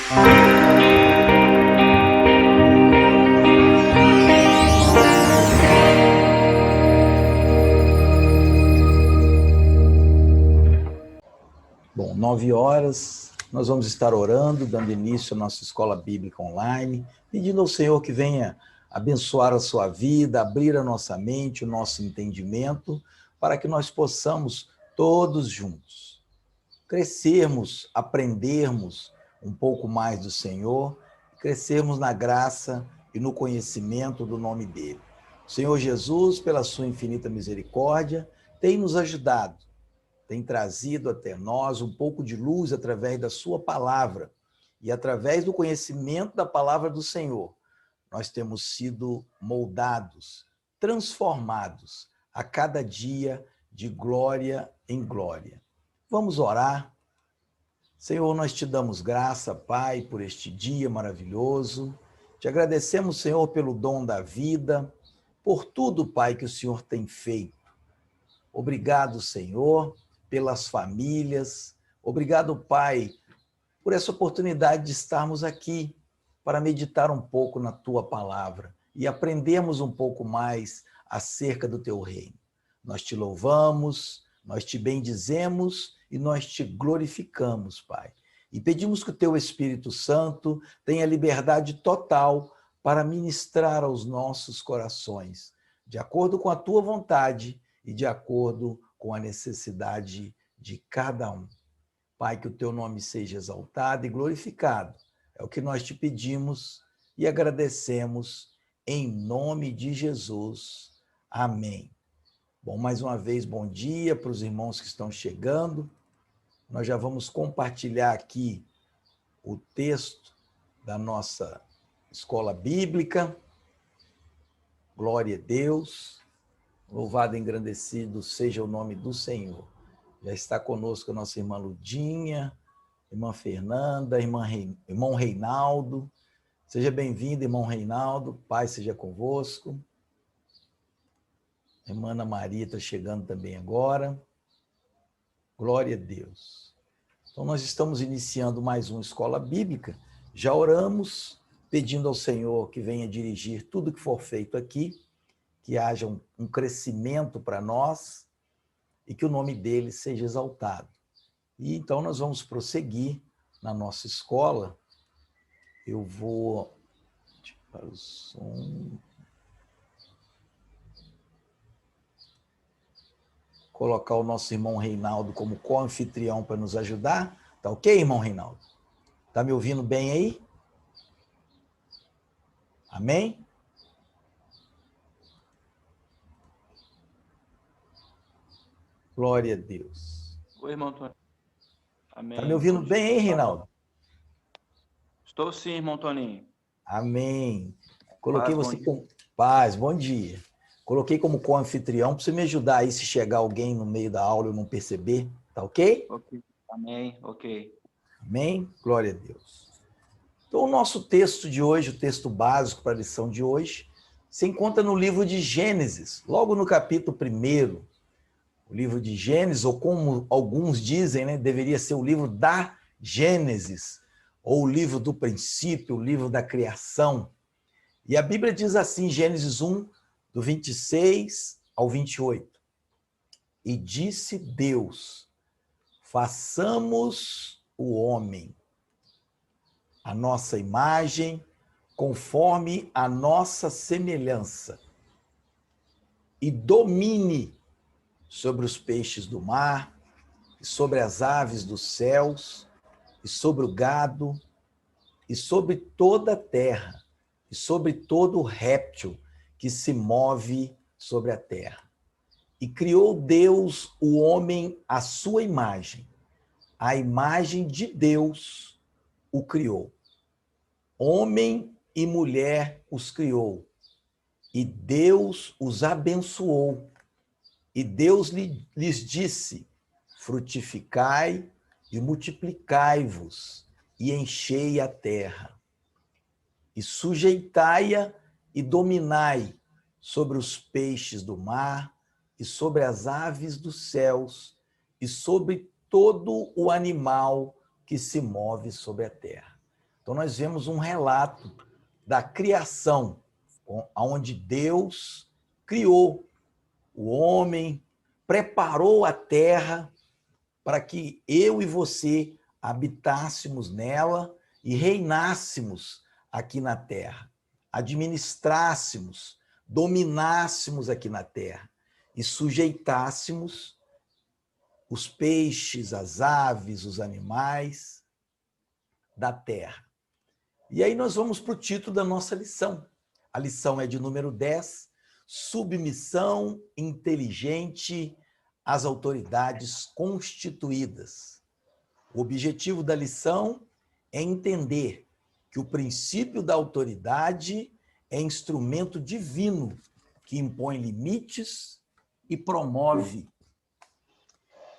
Bom, 9h, nós vamos estar orando, dando início à nossa escola bíblica online, pedindo ao Senhor que venha abençoar a sua vida, abrir a nossa mente, o nosso entendimento, para que nós possamos todos juntos crescermos, aprendermos um pouco mais do Senhor, crescermos na graça e no conhecimento do nome dele. O Senhor Jesus, pela sua infinita misericórdia, tem nos ajudado, tem trazido até nós um pouco de luz através da sua palavra e através do conhecimento da palavra do Senhor. Nós temos sido moldados, transformados a cada dia de glória em glória. Vamos orar. Senhor, nós te damos graça, Pai, por este dia maravilhoso. Te agradecemos, Senhor, pelo dom da vida, por tudo, Pai, que o Senhor tem feito. Obrigado, Senhor, pelas famílias. Obrigado, Pai, por essa oportunidade de estarmos aqui para meditar um pouco na Tua palavra e aprendermos um pouco mais acerca do Teu reino. Nós te louvamos, nós te bendizemos e nós te glorificamos, Pai. E pedimos que o Teu Espírito Santo tenha liberdade total para ministrar aos nossos corações, de acordo com a Tua vontade e de acordo com a necessidade de cada um. Pai, que o Teu nome seja exaltado e glorificado. É o que nós te pedimos e agradecemos em nome de Jesus. Amém. Bom, mais uma vez, bom dia para os irmãos que estão chegando. Nós já vamos compartilhar aqui o texto da nossa escola bíblica. Glória a Deus. Louvado e engrandecido seja o nome do Senhor. Já está conosco a nossa irmã Ludinha, irmã Fernanda, irmão Reinaldo. Seja bem-vindo, irmão Reinaldo. Pai seja convosco. A irmã Ana Maria está chegando também agora. Glória a Deus. Então, nós estamos iniciando mais uma escola bíblica. Já oramos, pedindo ao Senhor que venha dirigir tudo que for feito aqui, que haja um crescimento para nós e que o nome dele seja exaltado. E então nós vamos prosseguir na nossa escola. Eu vou para o som. Colocar o nosso irmão Reinaldo como co-anfitrião para nos ajudar. Tá ok, irmão Reinaldo? Tá me ouvindo bem aí? Amém? Glória a Deus. Oi, irmão Toninho. Amém. Tá me ouvindo bem, hein, Reinaldo? Estou sim, irmão Toninho. Amém. Coloquei Paz, você como... Paz, bom dia. Coloquei como co-anfitrião para você me ajudar aí se chegar alguém no meio da aula e eu não perceber. Tá ok? Ok. Amém, ok. Amém? Glória a Deus. Então, o nosso texto de hoje, o texto básico para a lição de hoje, se encontra no livro de Gênesis, logo no capítulo 1. O livro de Gênesis, ou como alguns dizem, né, deveria ser o livro da Gênesis, ou o livro do princípio, o livro da criação. E a Bíblia diz assim, Gênesis 1, do 26 ao 28. E disse Deus, façamos o homem a nossa imagem, conforme a nossa semelhança, e domine sobre os peixes do mar, e sobre as aves dos céus, e sobre o gado, e sobre toda a terra, e sobre todo réptil que se move sobre a terra. E criou Deus o homem à sua imagem. A imagem de Deus o criou. Homem e mulher os criou. E Deus os abençoou. E Deus lhes disse, frutificai e multiplicai-vos, e enchei a terra. E sujeitai-a e dominai sobre os peixes do mar, e sobre as aves dos céus, e sobre todo o animal que se move sobre a terra. Então, nós vemos um relato da criação, onde Deus criou o homem, preparou a terra para que eu e você habitássemos nela e reinássemos aqui na terra, administrássemos, dominássemos aqui na terra e sujeitássemos os peixes, as aves, os animais da terra. E aí nós vamos para o título da nossa lição. A lição é de número 10, submissão inteligente às autoridades constituídas. O objetivo da lição é entender que o princípio da autoridade é instrumento divino que impõe limites e promove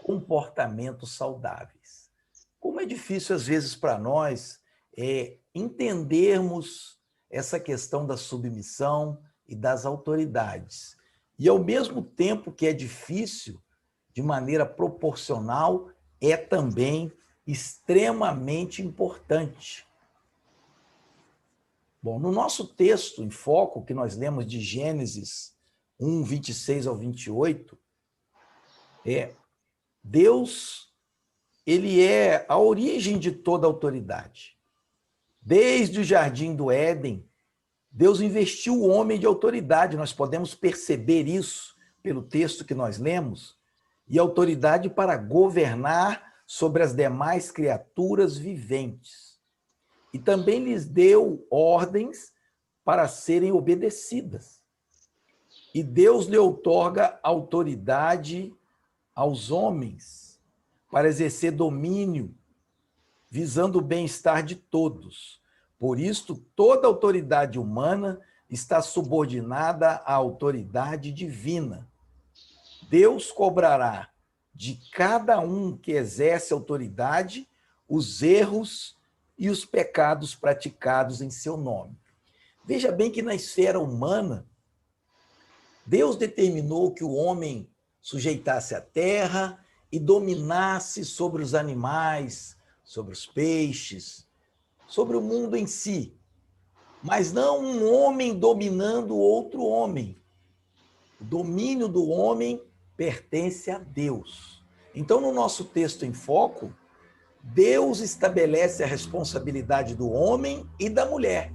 comportamentos saudáveis. Como é difícil, às vezes, para nós entendermos essa questão da submissão e das autoridades. E, ao mesmo tempo que é difícil, de maneira proporcional, é também extremamente importante. Bom, no nosso texto em foco, que nós lemos de Gênesis 1, 26 ao 28, Deus, ele é a origem de toda autoridade. Desde o jardim do Éden, Deus investiu o homem de autoridade, nós podemos perceber isso pelo texto que nós lemos, e autoridade para governar sobre as demais criaturas viventes. E também lhes deu ordens para serem obedecidas. E Deus lhe outorga autoridade aos homens para exercer domínio, visando o bem-estar de todos. Por isto, toda autoridade humana está subordinada à autoridade divina. Deus cobrará de cada um que exerce autoridade os erros e os pecados praticados em seu nome. Veja bem que na esfera humana, Deus determinou que o homem sujeitasse a terra e dominasse sobre os animais, sobre os peixes, sobre o mundo em si, mas não um homem dominando outro homem. O domínio do homem pertence a Deus. Então, no nosso texto em foco, Deus estabelece a responsabilidade do homem e da mulher,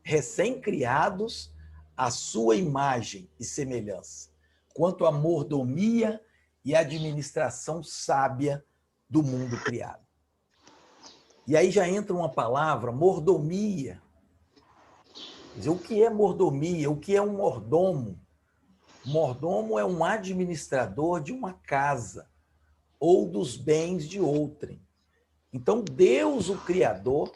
recém-criados à sua imagem e semelhança, quanto à mordomia e administração sábia do mundo criado. E aí já entra uma palavra, mordomia. Quer dizer, o que é mordomia? O que é um mordomo? Mordomo é um administrador de uma casa ou dos bens de outrem. Então, Deus, o Criador,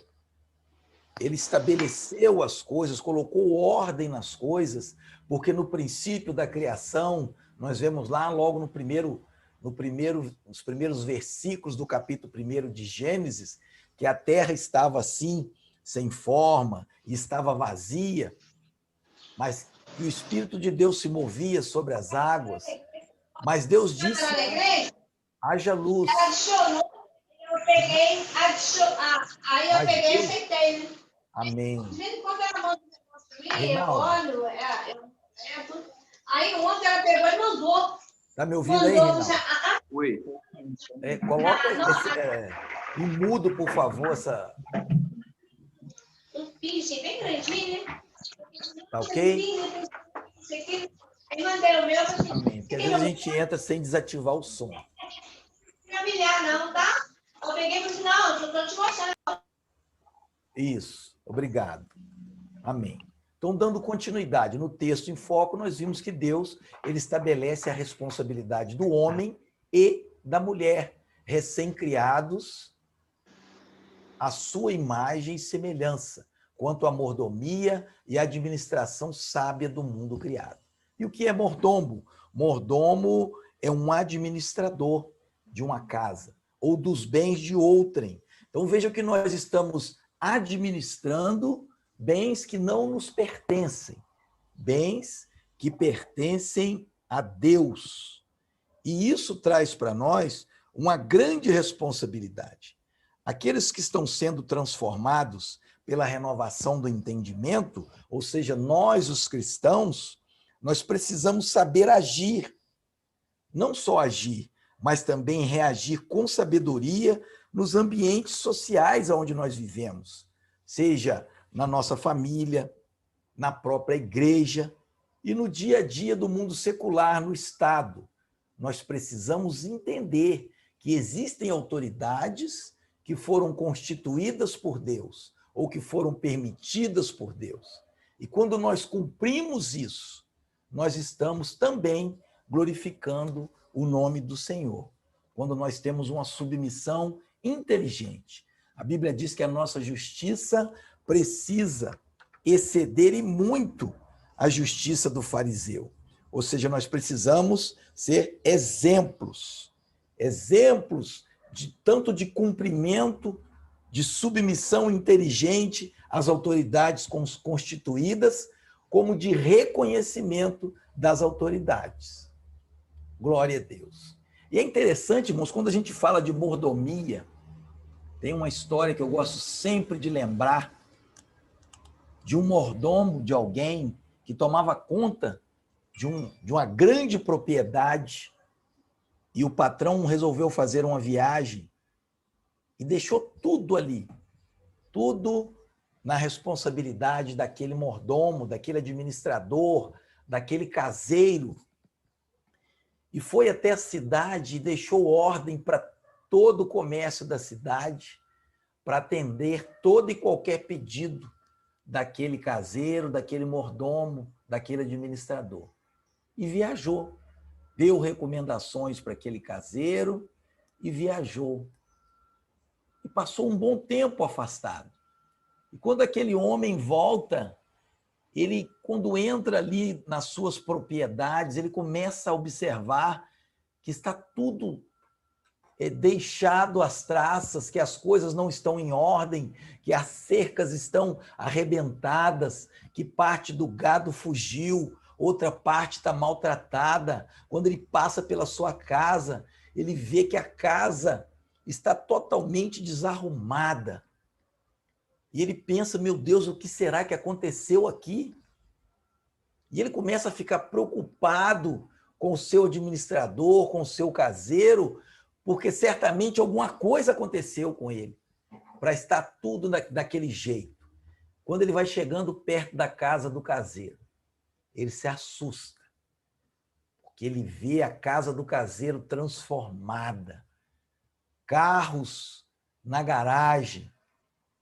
ele estabeleceu as coisas, colocou ordem nas coisas, porque no princípio da criação, nós vemos lá logo nos primeiros versículos do capítulo 1 de Gênesis, que a terra estava assim, sem forma, e estava vazia, mas que o Espírito de Deus se movia sobre as águas. Mas Deus disse, haja luz. Ela adicionou, eu peguei, aí eu peguei e aceitei, né? Amém. De vez em quando ela manda um negócio pra mim, eu Reinaldo. olho, aí ontem ela pegou e mandou. Tá me ouvindo aí, Reinaldo? Oi. Coloca em mudo, por favor, essa... Um pinche bem grandinho, né? Tá ok? Aí mandei o meu. Amém. Porque às vezes a gente entra sem desativar o som. Não me humilhar, não, tá? Eu peguei e falei assim, não, eu tô te mostrando. Isso. Obrigado. Amém. Então, dando continuidade no texto em foco, nós vimos que Deus ele estabelece a responsabilidade do homem e da mulher, recém-criados à sua imagem e semelhança, quanto à mordomia e administração sábia do mundo criado. E o que é mordomo? Mordomo é um administrador de uma casa ou dos bens de outrem. Então, veja que nós estamos administrando bens que não nos pertencem, bens que pertencem a Deus. E isso traz para nós uma grande responsabilidade. Aqueles que estão sendo transformados pela renovação do entendimento, ou seja, nós, os cristãos, nós precisamos saber agir. Não só agir, mas também reagir com sabedoria nos ambientes sociais onde nós vivemos, seja na nossa família, na própria igreja e no dia a dia do mundo secular, no Estado. Nós precisamos entender que existem autoridades que foram constituídas por Deus ou que foram permitidas por Deus. E quando nós cumprimos isso, nós estamos também glorificando o nome do Senhor. Quando nós temos uma submissão inteligente. A Bíblia diz que a nossa justiça precisa exceder e muito a justiça do fariseu. Ou seja, nós precisamos ser exemplos tanto de cumprimento, de submissão inteligente às autoridades constituídas, como de reconhecimento das autoridades. Glória a Deus. E é interessante, irmãos, quando a gente fala de mordomia, tem uma história que eu gosto sempre de lembrar de um mordomo de alguém que tomava conta de uma grande propriedade e o patrão resolveu fazer uma viagem e deixou tudo ali, tudo na responsabilidade daquele mordomo, daquele administrador, daquele caseiro. E foi até a cidade e deixou ordem para todo o comércio da cidade, para atender todo e qualquer pedido daquele caseiro, daquele mordomo, daquele administrador. E viajou, deu recomendações para aquele caseiro e viajou. E passou um bom tempo afastado. E quando aquele homem volta, ele, quando entra ali nas suas propriedades, ele começa a observar que está tudo deixado às traças, que as coisas não estão em ordem, que as cercas estão arrebentadas, que parte do gado fugiu, outra parte está maltratada. Quando ele passa pela sua casa, ele vê que a casa está totalmente desarrumada. E ele pensa, meu Deus, o que será que aconteceu aqui? E ele começa a ficar preocupado com o seu administrador, com o seu caseiro, porque certamente alguma coisa aconteceu com ele, para estar tudo daquele jeito. Quando ele vai chegando perto da casa do caseiro, ele se assusta, porque ele vê a casa do caseiro transformada, carros na garagem,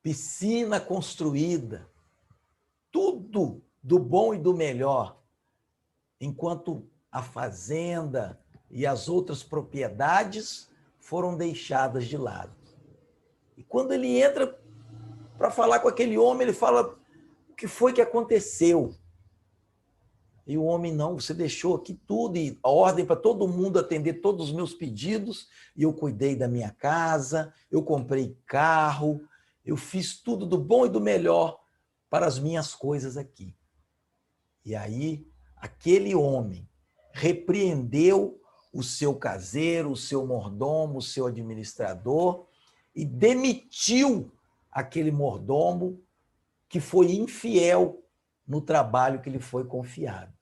piscina construída, tudo do bom e do melhor, enquanto a fazenda e as outras propriedades foram deixadas de lado. E quando ele entra para falar com aquele homem, ele fala, o que foi que aconteceu? E o homem, não, você deixou aqui tudo, e a ordem para todo mundo atender todos os meus pedidos, e eu cuidei da minha casa, eu comprei carro, eu fiz tudo do bom e do melhor para as minhas coisas aqui. E aí, aquele homem repreendeu o seu caseiro, o seu mordomo, o seu administrador, e demitiu aquele mordomo que foi infiel no trabalho que lhe foi confiado.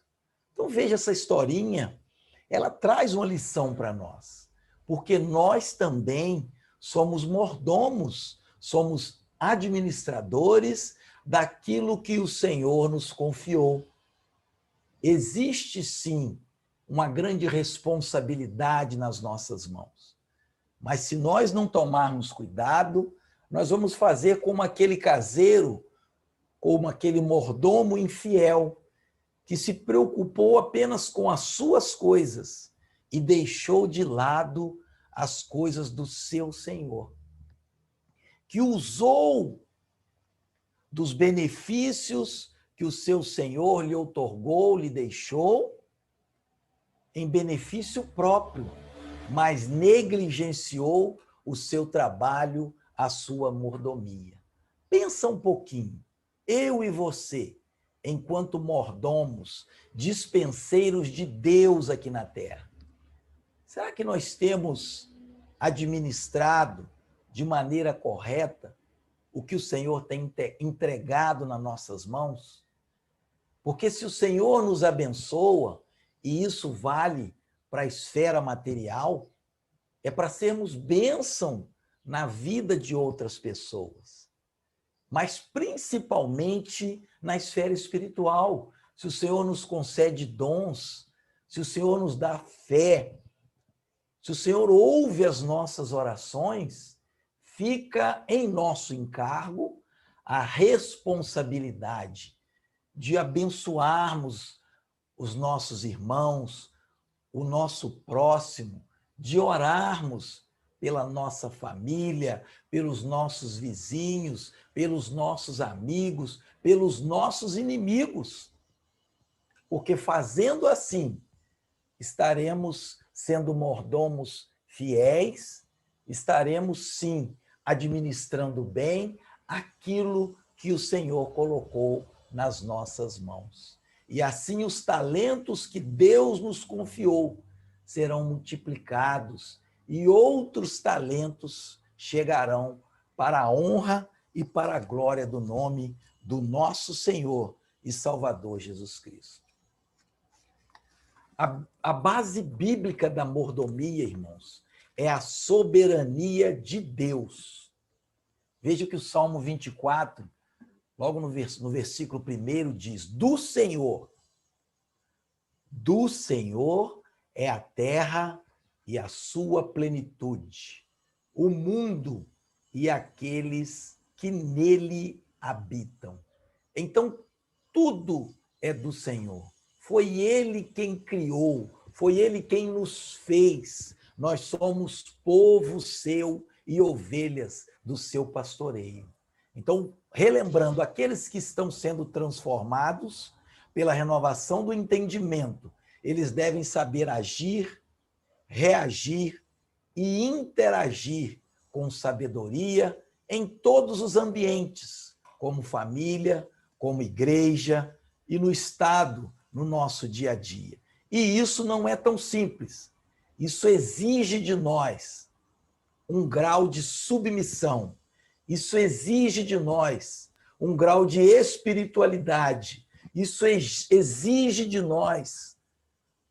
Então veja essa historinha, ela traz uma lição para nós, porque nós também somos mordomos, somos administradores daquilo que o Senhor nos confiou. Existe sim uma grande responsabilidade nas nossas mãos, mas se nós não tomarmos cuidado, nós vamos fazer como aquele caseiro, como aquele mordomo infiel, que se preocupou apenas com as suas coisas e deixou de lado as coisas do seu Senhor, que usou dos benefícios que o seu Senhor lhe outorgou, lhe deixou, em benefício próprio, mas negligenciou o seu trabalho, a sua mordomia. Pensa um pouquinho, eu e você, enquanto mordomos, dispenseiros de Deus aqui na terra, será que nós temos administrado de maneira correta o que o Senhor tem entregado nas nossas mãos? Porque se o Senhor nos abençoa, e isso vale para a esfera material, é para sermos bênção na vida de outras pessoas, mas principalmente na esfera espiritual. Se o Senhor nos concede dons, se o Senhor nos dá fé, se o Senhor ouve as nossas orações, fica em nosso encargo a responsabilidade de abençoarmos os nossos irmãos, o nosso próximo, de orarmos pela nossa família, pelos nossos vizinhos, pelos nossos amigos, pelos nossos inimigos. Porque fazendo assim, estaremos sendo mordomos fiéis, estaremos sim administrando bem aquilo que o Senhor colocou nas nossas mãos. E assim os talentos que Deus nos confiou serão multiplicados e outros talentos chegarão para a honra e para a glória do nome do nosso Senhor e Salvador Jesus Cristo. A base bíblica da mordomia, irmãos, é a soberania de Deus. Veja que o Salmo 24, logo no versículo 1, diz: do Senhor é a terra e a sua plenitude, o mundo e aqueles que nele habitam. Então, tudo é do Senhor. Foi Ele quem criou, foi Ele quem nos fez. Nós somos povo seu e ovelhas do seu pastoreio. Então, relembrando, aqueles que estão sendo transformados pela renovação do entendimento, eles devem saber agir, reagir e interagir com sabedoria em todos os ambientes, como família, como igreja e no Estado, no nosso dia a dia. E isso não é tão simples. Isso exige de nós um grau de submissão. Isso exige de nós um grau de espiritualidade. Isso exige de nós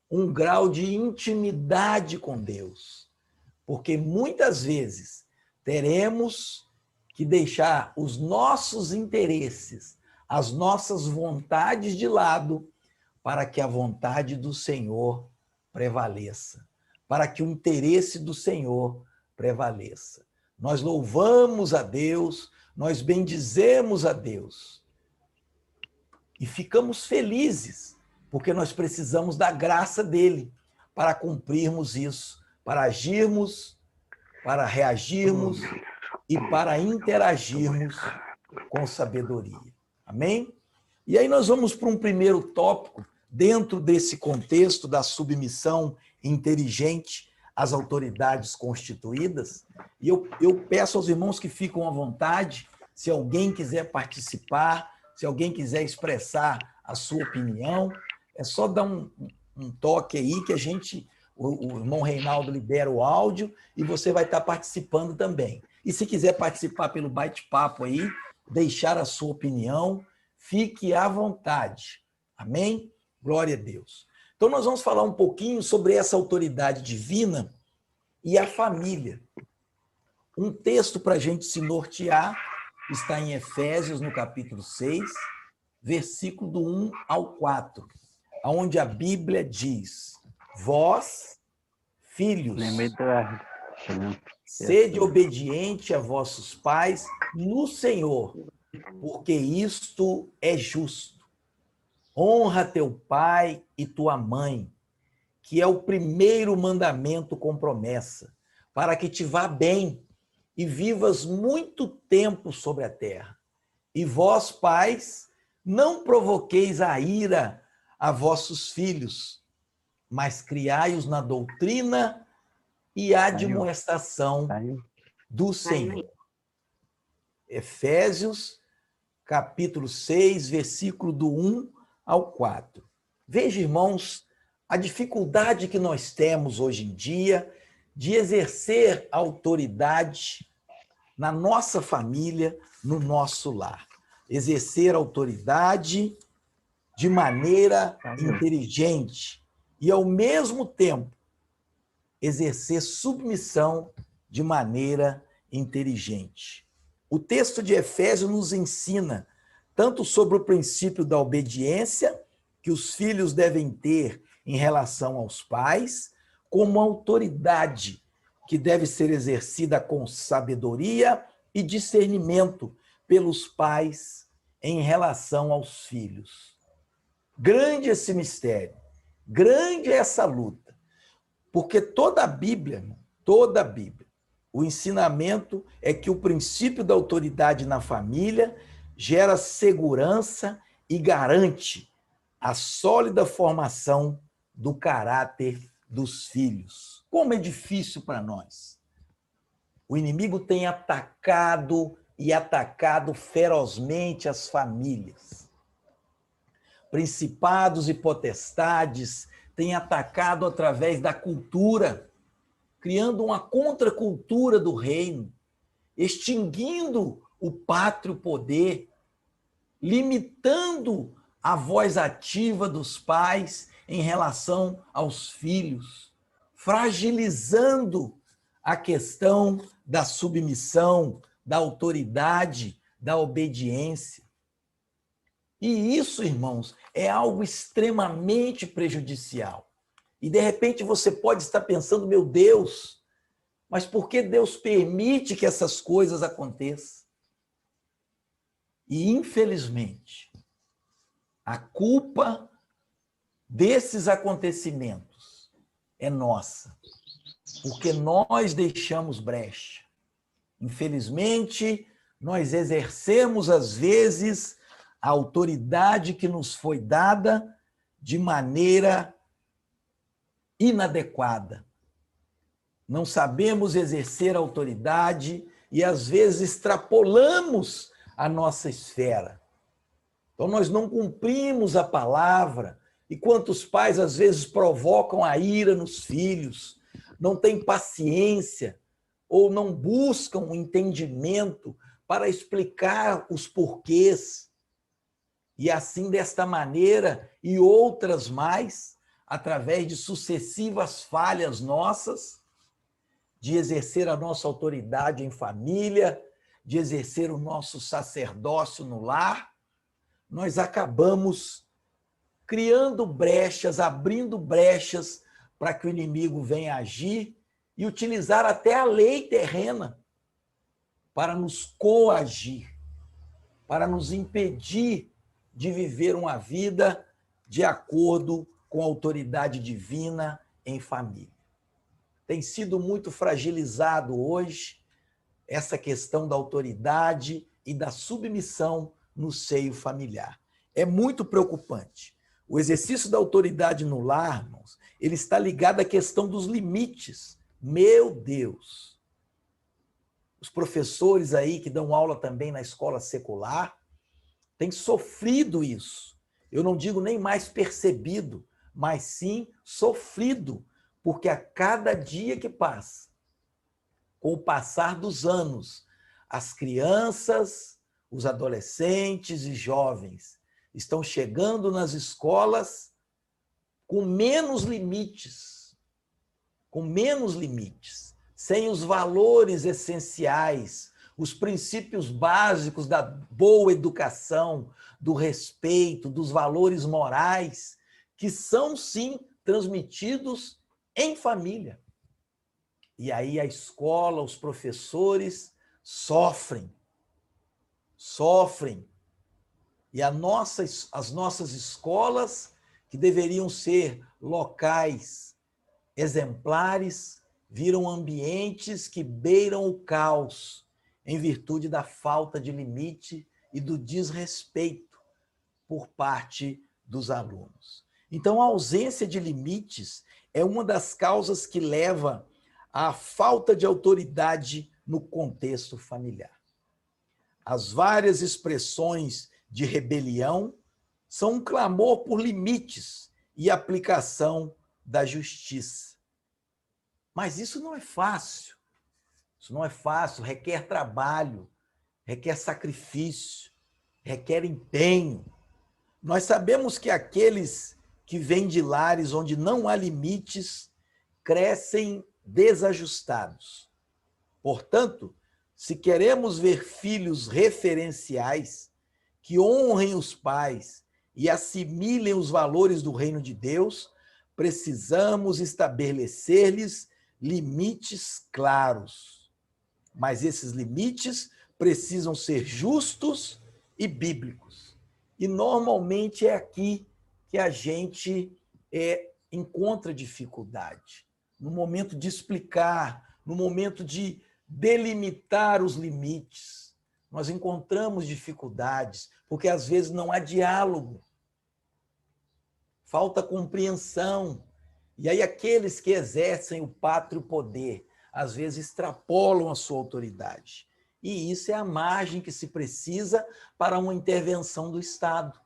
um grau de intimidade com Deus. Porque muitas vezes teremos que deixar os nossos interesses, as nossas vontades de lado, para que a vontade do Senhor prevaleça, para que o interesse do Senhor prevaleça. Nós louvamos a Deus, nós bendizemos a Deus e ficamos felizes, porque nós precisamos da graça dele para cumprirmos isso, para agirmos, para reagirmos e para interagirmos com sabedoria. Amém? E aí nós vamos para um primeiro tópico, dentro desse contexto da submissão inteligente às autoridades constituídas. E eu peço aos irmãos que ficam à vontade, se alguém quiser participar, se alguém quiser expressar a sua opinião, é só dar um toque aí que o irmão Reinaldo libera o áudio e você vai estar participando também. E se quiser participar pelo bate-papo aí, deixar a sua opinião, fique à vontade. Amém? Glória a Deus. Então, nós vamos falar um pouquinho sobre essa autoridade divina e a família. Um texto para a gente se nortear está em Efésios, no capítulo 6, versículo do 1 ao 4, onde a Bíblia diz: vós, filhos, sede obediente a vossos pais no Senhor, porque isto é justo. Honra teu pai e tua mãe, que é o primeiro mandamento com promessa, para que te vá bem e vivas muito tempo sobre a terra. E vós, pais, não provoqueis a ira a vossos filhos, mas criai-os na doutrina e admoestação do Senhor. Efésios, capítulo 6, versículo do 1 ao 4. Veja, irmãos, a dificuldade que nós temos hoje em dia de exercer autoridade na nossa família, no nosso lar. Exercer autoridade de maneira inteligente e, ao mesmo tempo, exercer submissão de maneira inteligente. O texto de Efésios nos ensina tanto sobre o princípio da obediência que os filhos devem ter em relação aos pais, como a autoridade que deve ser exercida com sabedoria e discernimento pelos pais em relação aos filhos. Grande esse mistério, grande essa luta, porque toda a Bíblia, o ensinamento é que o princípio da autoridade na família gera segurança e garante a sólida formação do caráter dos filhos. Como é difícil para nós. O inimigo tem atacado e atacado ferozmente as famílias. Principados e potestades têm atacado através da cultura, criando uma contracultura do reino, extinguindo o pátrio poder, limitando a voz ativa dos pais em relação aos filhos, fragilizando a questão da submissão, da autoridade, da obediência. E isso, irmãos, é algo extremamente prejudicial. E, de repente, você pode estar pensando, meu Deus, mas por que Deus permite que essas coisas aconteçam? E, infelizmente, a culpa desses acontecimentos é nossa, porque nós deixamos brecha. Infelizmente, nós exercemos, às vezes, a autoridade que nos foi dada de maneira inadequada. Não sabemos exercer a autoridade e, às vezes, extrapolamos a nossa esfera. Então, nós não cumprimos a palavra. E quantos pais, às vezes, provocam a ira nos filhos, não têm paciência ou não buscam o entendimento para explicar os porquês. E assim, desta maneira e outras mais, através de sucessivas falhas nossas, de exercer a nossa autoridade em família, de exercer o nosso sacerdócio no lar, nós acabamos criando brechas, abrindo brechas para que o inimigo venha agir e utilizar até a lei terrena para nos coagir, para nos impedir de viver uma vida de acordo com a autoridade divina em família. Tem sido muito fragilizado hoje essa questão da autoridade e da submissão no seio familiar. É muito preocupante. O exercício da autoridade no lar, irmãos, ele está ligado à questão dos limites. Meu Deus! Os professores aí que dão aula também na escola secular têm sofrido isso. Eu não digo nem mais percebido, mas sim sofrido, porque a cada dia que passa, com o passar dos anos, as crianças, os adolescentes e jovens estão chegando nas escolas com menos limites, sem os valores essenciais, os princípios básicos da boa educação, do respeito, dos valores morais, que são, sim, transmitidos em família. E aí a escola, os professores sofrem. E as nossas escolas, que deveriam ser locais exemplares, viram ambientes que beiram o caos, em virtude da falta de limite e do desrespeito por parte dos alunos. Então, a ausência de limites é uma das causas que leva à falta de autoridade no contexto familiar. As várias expressões de rebelião são um clamor por limites e aplicação da justiça. Mas isso não é fácil. Isso não é fácil, requer trabalho, requer sacrifício, requer empenho. Nós sabemos que aqueles que vêm de lares onde não há limites crescem desajustados. Portanto, se queremos ver filhos referenciais que honrem os pais e assimilem os valores do reino de Deus, precisamos estabelecer-lhes limites claros. Mas esses limites precisam ser justos e bíblicos. E normalmente é aqui que a gente encontra dificuldade. No momento de explicar, no momento de delimitar os limites, nós encontramos dificuldades, porque às vezes não há diálogo, falta compreensão. E aí aqueles que exercem o pátrio poder, às vezes extrapolam a sua autoridade. E isso é a margem que se precisa para uma intervenção do Estado,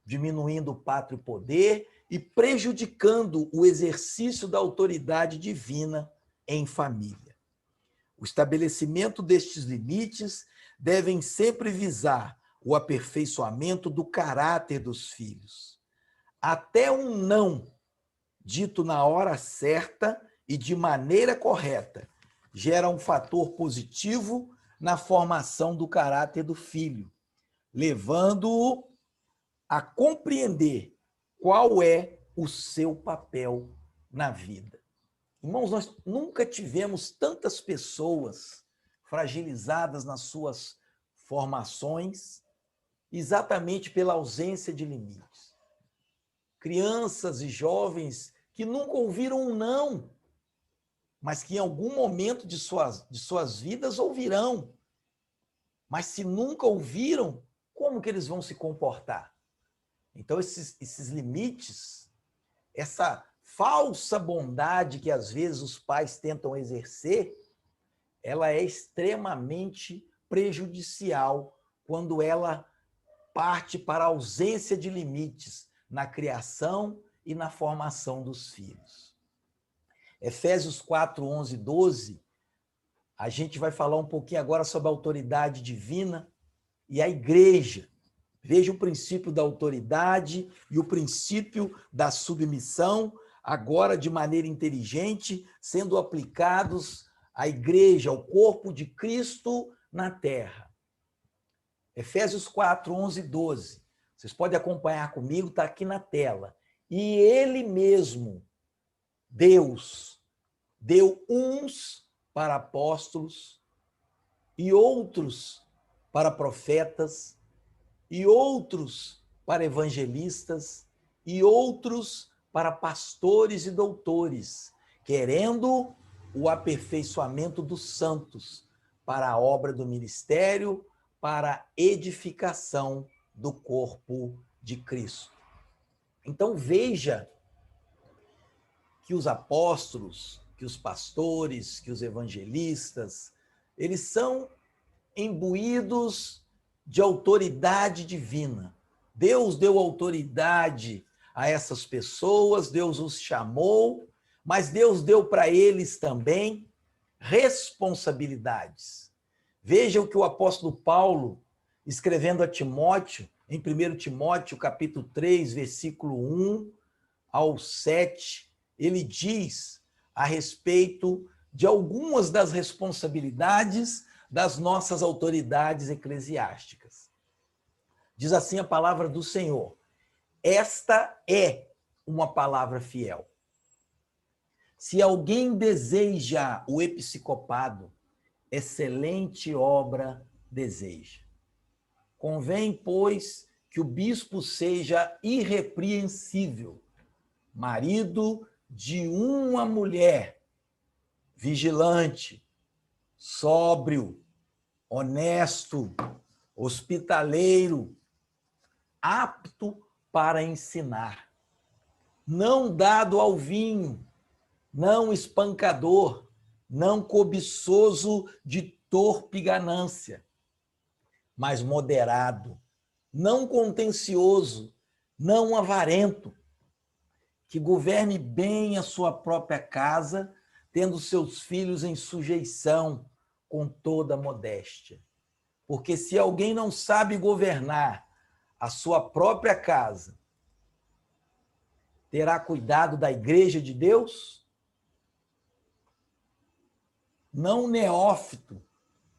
diminuindo o pátrio poder e prejudicando o exercício da autoridade divina em família. O estabelecimento destes limites devem sempre visar o aperfeiçoamento do caráter dos filhos. Até um não dito na hora certa e de maneira correta gera um fator positivo na formação do caráter do filho, levando-o a compreender qual é o seu papel na vida. Irmãos, nós nunca tivemos tantas pessoas fragilizadas nas suas formações, exatamente pela ausência de limites. Crianças e jovens que nunca ouviram um não, mas que em algum momento de suas vidas ouvirão. Mas se nunca ouviram, como que eles vão se comportar? Então, esses limites, essa falsa bondade que às vezes os pais tentam exercer, ela é extremamente prejudicial quando ela parte para a ausência de limites na criação e na formação dos filhos. Efésios 4, 11 e 12, a gente vai falar um pouquinho agora sobre a autoridade divina e a igreja. Veja o princípio da autoridade e o princípio da submissão, agora de maneira inteligente, sendo aplicados à igreja, ao corpo de Cristo na terra. Efésios 4, 11 e 12. Vocês podem acompanhar comigo, está aqui na tela. E ele mesmo, Deus, deu uns para apóstolos e outros para profetas e outros para evangelistas e outros para pastores e doutores, querendo o aperfeiçoamento dos santos para a obra do ministério, para a edificação do corpo de Cristo. Então veja que os apóstolos, que os pastores, que os evangelistas, eles são imbuídos de autoridade divina. Deus deu autoridade a essas pessoas, Deus os chamou, mas Deus deu para eles também responsabilidades. Veja o que o apóstolo Paulo, escrevendo a Timóteo, em 1 Timóteo, capítulo 3, versículo 1 ao 7, ele diz a respeito de algumas das responsabilidades das nossas autoridades eclesiásticas. Diz assim a palavra do Senhor: esta é uma palavra fiel. Se alguém deseja o episcopado, excelente obra deseja. Convém, pois, que o bispo seja irrepreensível, marido de uma mulher, vigilante, sóbrio, honesto, hospitaleiro, apto para ensinar, não dado ao vinho, não espancador, não cobiçoso de torpe ganância, mas moderado, não contencioso, não avarento, que governe bem a sua própria casa, tendo seus filhos em sujeição com toda modéstia. Porque se alguém não sabe governar a sua própria casa, terá cuidado da igreja de Deus? Não neófito,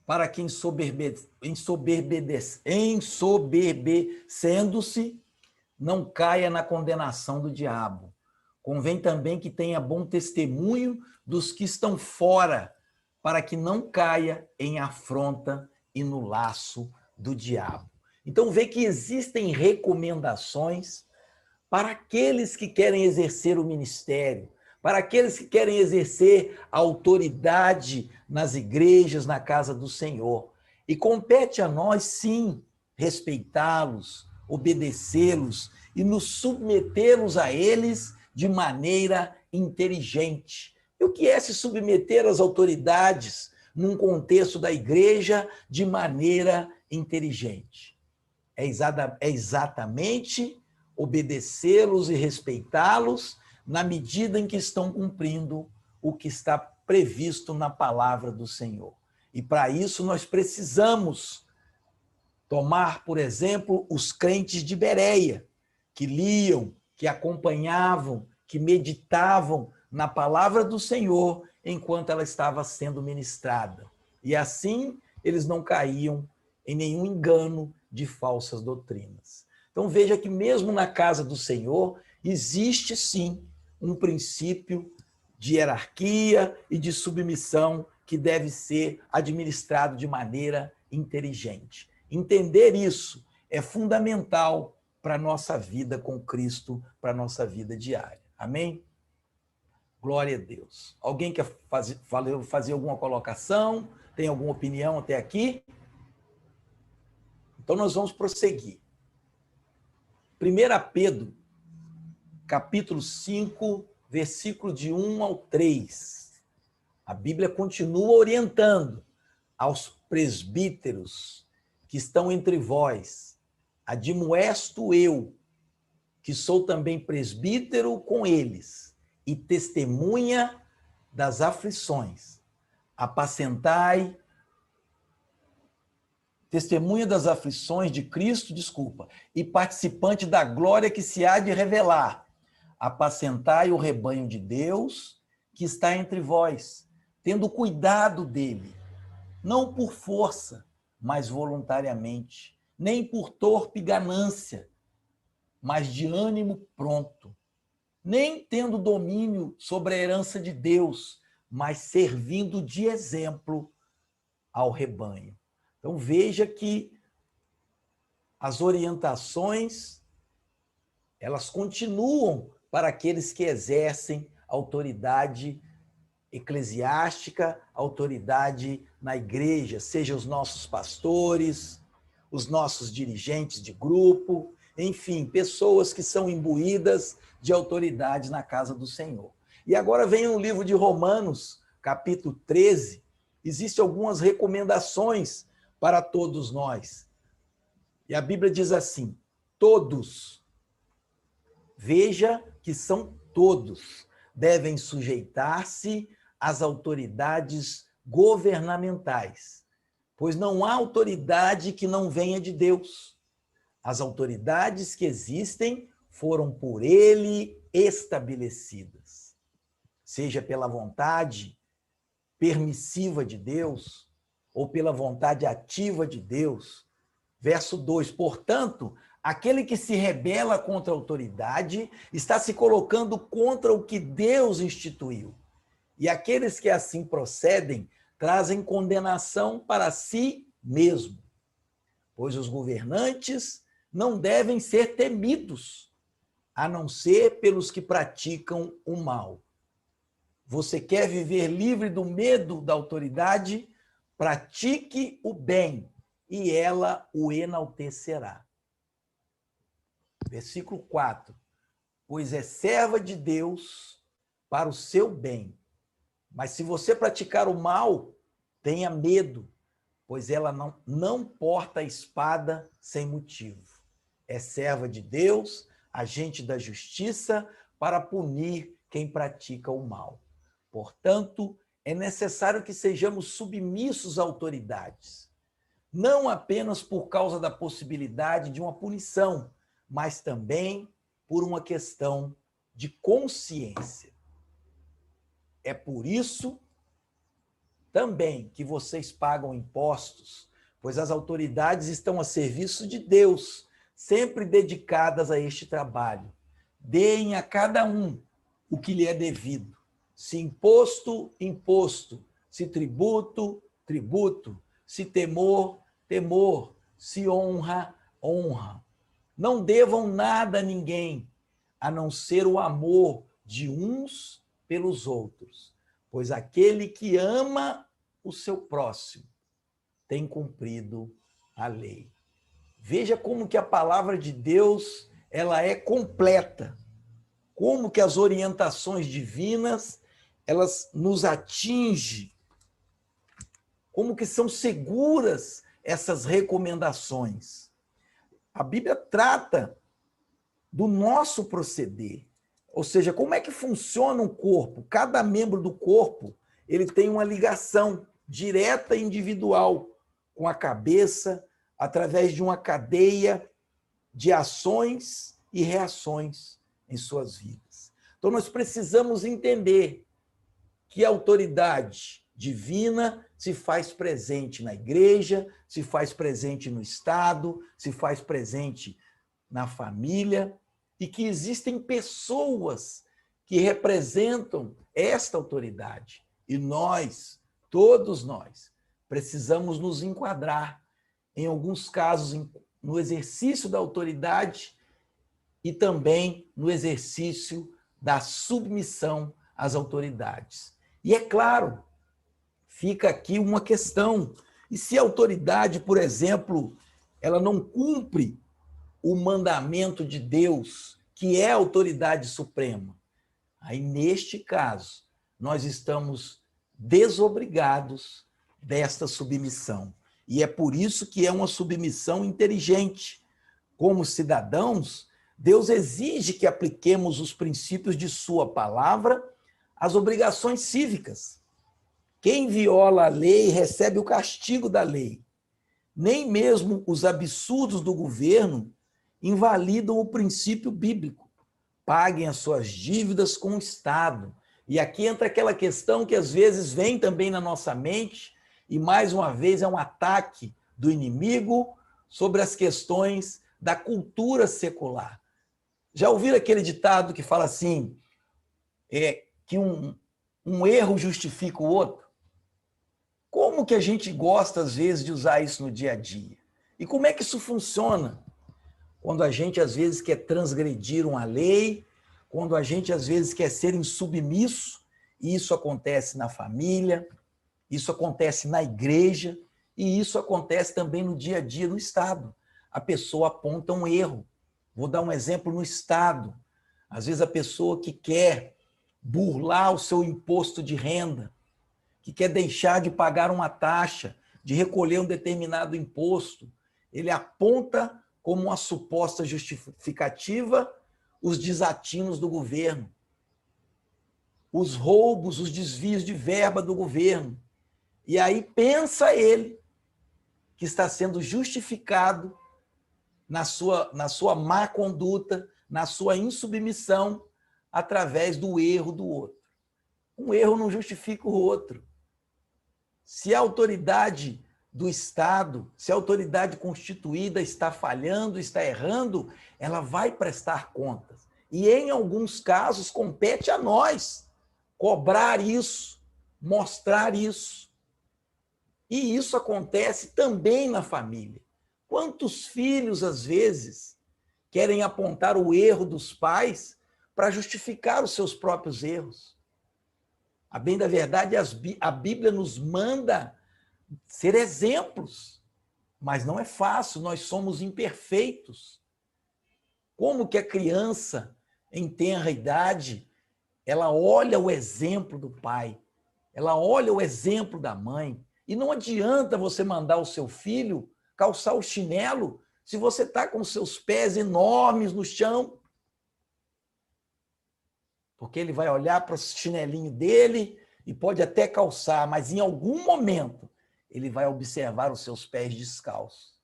para que ensoberbecendo-se, não caia na condenação do diabo. Convém também que tenha bom testemunho dos que estão fora, para que não caia em afronta e no laço do diabo. Então, vê que existem recomendações para aqueles que querem exercer o ministério, para aqueles que querem exercer a autoridade nas igrejas, na casa do Senhor. E compete a nós, sim, respeitá-los, obedecê-los e nos submetê-los a eles de maneira inteligente. E o que é se submeter às autoridades num contexto da igreja de maneira inteligente? É exatamente obedecê-los e respeitá-los na medida em que estão cumprindo o que está previsto na palavra do Senhor. E para isso nós precisamos tomar, por exemplo, os crentes de Bereia, que liam, que acompanhavam, que meditavam na palavra do Senhor enquanto ela estava sendo ministrada. E assim eles não caíam em nenhum engano de falsas doutrinas. Então veja que mesmo na casa do Senhor existe sim um princípio de hierarquia e de submissão que deve ser administrado de maneira inteligente. Entender isso é fundamental para a nossa vida com Cristo, para a nossa vida diária. Amém? Glória a Deus. Alguém quer fazer alguma colocação? Tem alguma opinião até aqui? Então nós vamos prosseguir. 1 Pedro, capítulo 5, versículo de 1 ao 3. A Bíblia continua orientando aos presbíteros que estão entre vós. Admoesto eu, que sou também presbítero com eles, e testemunha das aflições. Testemunha das aflições de Cristo, e participante da glória que se há de revelar. Apacentai o rebanho de Deus que está entre vós, tendo cuidado dele, não por força, mas voluntariamente, nem por torpe ganância, mas de ânimo pronto, nem tendo domínio sobre a herança de Deus, mas servindo de exemplo ao rebanho. Então veja que as orientações, elas continuam para aqueles que exercem autoridade eclesiástica, autoridade na igreja, seja os nossos pastores, os nossos dirigentes de grupo, enfim, pessoas que são imbuídas de autoridade na casa do Senhor. E agora vem o livro de Romanos, capítulo 13, existem algumas recomendações para todos nós. E a Bíblia diz assim: todos, veja que são todos, devem sujeitar-se às autoridades governamentais, pois não há autoridade que não venha de Deus. As autoridades que existem foram por ele estabelecidas, seja pela vontade permissiva de Deus ou pela vontade ativa de Deus. Verso 2, portanto, aquele que se rebela contra a autoridade está se colocando contra o que Deus instituiu. E aqueles que assim procedem trazem condenação para si mesmo, pois os governantes não devem ser temidos, a não ser pelos que praticam o mal. Você quer viver livre do medo da autoridade? Pratique o bem, e ela o enaltecerá. Versículo 4. Pois é serva de Deus para o seu bem. Mas se você praticar o mal, tenha medo, pois ela não porta a espada sem motivo. É serva de Deus, agente da justiça, para punir quem pratica o mal. Portanto, é necessário que sejamos submissos a autoridades, não apenas por causa da possibilidade de uma punição, mas também por uma questão de consciência. É por isso também que vocês pagam impostos, pois as autoridades estão a serviço de Deus, sempre dedicadas a este trabalho. Deem a cada um o que lhe é devido. Se imposto, imposto. Se tributo, tributo. Se temor, temor. Se honra, honra. Não devam nada a ninguém, a não ser o amor de uns pelos outros, pois aquele que ama o seu próximo tem cumprido a lei. Veja como que a palavra de Deus, ela é completa. Como que as orientações divinas, elas nos atingem. Como que são seguras essas recomendações. A Bíblia trata do nosso proceder. Ou seja, como é que funciona o corpo? Cada membro do corpo, ele tem uma ligação direta e individual com a cabeça, através de uma cadeia de ações e reações em suas vidas. Então, nós precisamos entender que a autoridade divina se faz presente na igreja, se faz presente no Estado, se faz presente na família, e que existem pessoas que representam esta autoridade. E nós, todos nós, precisamos nos enquadrar, em alguns casos, no exercício da autoridade e também no exercício da submissão às autoridades. E é claro, fica aqui uma questão. E se a autoridade, por exemplo, ela não cumpre o mandamento de Deus, que é a autoridade suprema, aí, neste caso, nós estamos desobrigados desta submissão. E é por isso que é uma submissão inteligente. Como cidadãos, Deus exige que apliquemos os princípios de sua palavra às obrigações cívicas. Quem viola a lei recebe o castigo da lei. Nem mesmo os absurdos do governo invalidam o princípio bíblico. Paguem as suas dívidas com o Estado. E aqui entra aquela questão que às vezes vem também na nossa mente, e mais uma vez é um ataque do inimigo sobre as questões da cultura secular. Já ouviram aquele ditado que fala assim, que um erro justifica o outro? Como que a gente gosta, às vezes, de usar isso no dia a dia? E como é que isso funciona? Quando a gente, às vezes, quer transgredir uma lei, quando a gente, às vezes, quer ser insubmisso, e isso acontece na família, isso acontece na igreja, e isso acontece também no dia a dia no Estado. A pessoa aponta um erro. Vou dar um exemplo no Estado. Às vezes, a pessoa que quer burlar o seu imposto de renda, que quer deixar de pagar uma taxa, de recolher um determinado imposto, ele aponta como uma suposta justificativa os desatinos do governo, os roubos, os desvios de verba do governo. E aí pensa ele que está sendo justificado na sua má conduta, na sua insubmissão, através do erro do outro. Um erro não justifica o outro. Se a autoridade do Estado, se a autoridade constituída está falhando, está errando, ela vai prestar contas. E, em alguns casos, compete a nós cobrar isso, mostrar isso. E isso acontece também na família. Quantos filhos, às vezes, querem apontar o erro dos pais para justificar os seus próprios erros? A bem da verdade, a Bíblia nos manda ser exemplos, mas não é fácil, nós somos imperfeitos. Como que a criança, em tenra idade, ela olha o exemplo do pai, ela olha o exemplo da mãe, e não adianta você mandar o seu filho calçar o chinelo se você está com seus pés enormes no chão. Porque ele vai olhar para o chinelinho dele e pode até calçar, mas em algum momento ele vai observar os seus pés descalços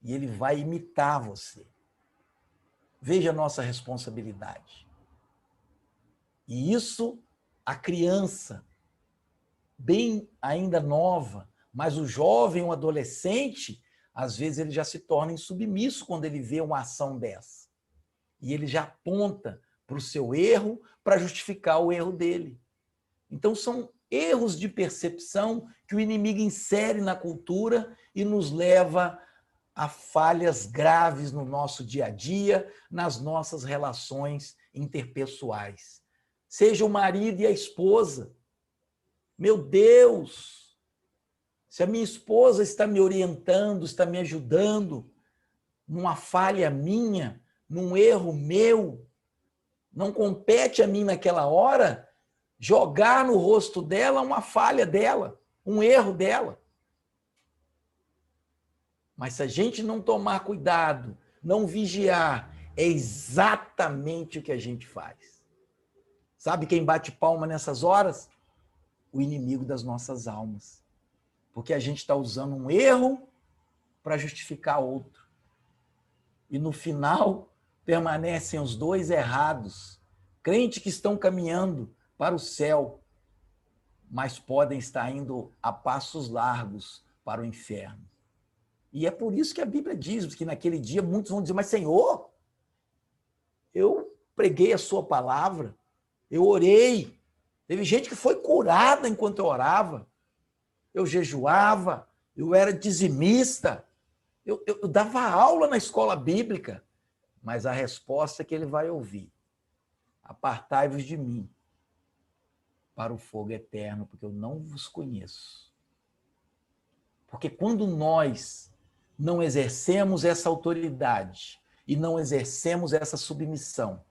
e ele vai imitar você. Veja a nossa responsabilidade. E isso, a criança, bem ainda nova, mas o jovem, o adolescente, às vezes ele já se torna insubmisso quando ele vê uma ação dessa. E ele já aponta para o seu erro para justificar o erro dele. Então, são erros de percepção que o inimigo insere na cultura e nos leva a falhas graves no nosso dia a dia, nas nossas relações interpessoais. Seja o marido e a esposa. Meu Deus! Se a minha esposa está me orientando, está me ajudando numa falha minha, num erro meu, não compete a mim naquela hora jogar no rosto dela uma falha dela, um erro dela. Mas se a gente não tomar cuidado, não vigiar, é exatamente o que a gente faz. Sabe quem bate palma nessas horas? O inimigo das nossas almas. Porque a gente está usando um erro para justificar outro. E no final, permanecem os dois errados. Crentes que estão caminhando para o céu, mas podem estar indo a passos largos para o inferno. E é por isso que a Bíblia diz que naquele dia muitos vão dizer, mas Senhor, eu preguei a sua palavra, eu orei, teve gente que foi curada enquanto eu orava, eu jejuava, eu era dizimista, eu dava aula na escola bíblica, mas a resposta que ele vai ouvir, apartai-vos de mim para o fogo eterno, porque eu não vos conheço. Porque quando nós não exercemos essa autoridade e não exercemos essa submissão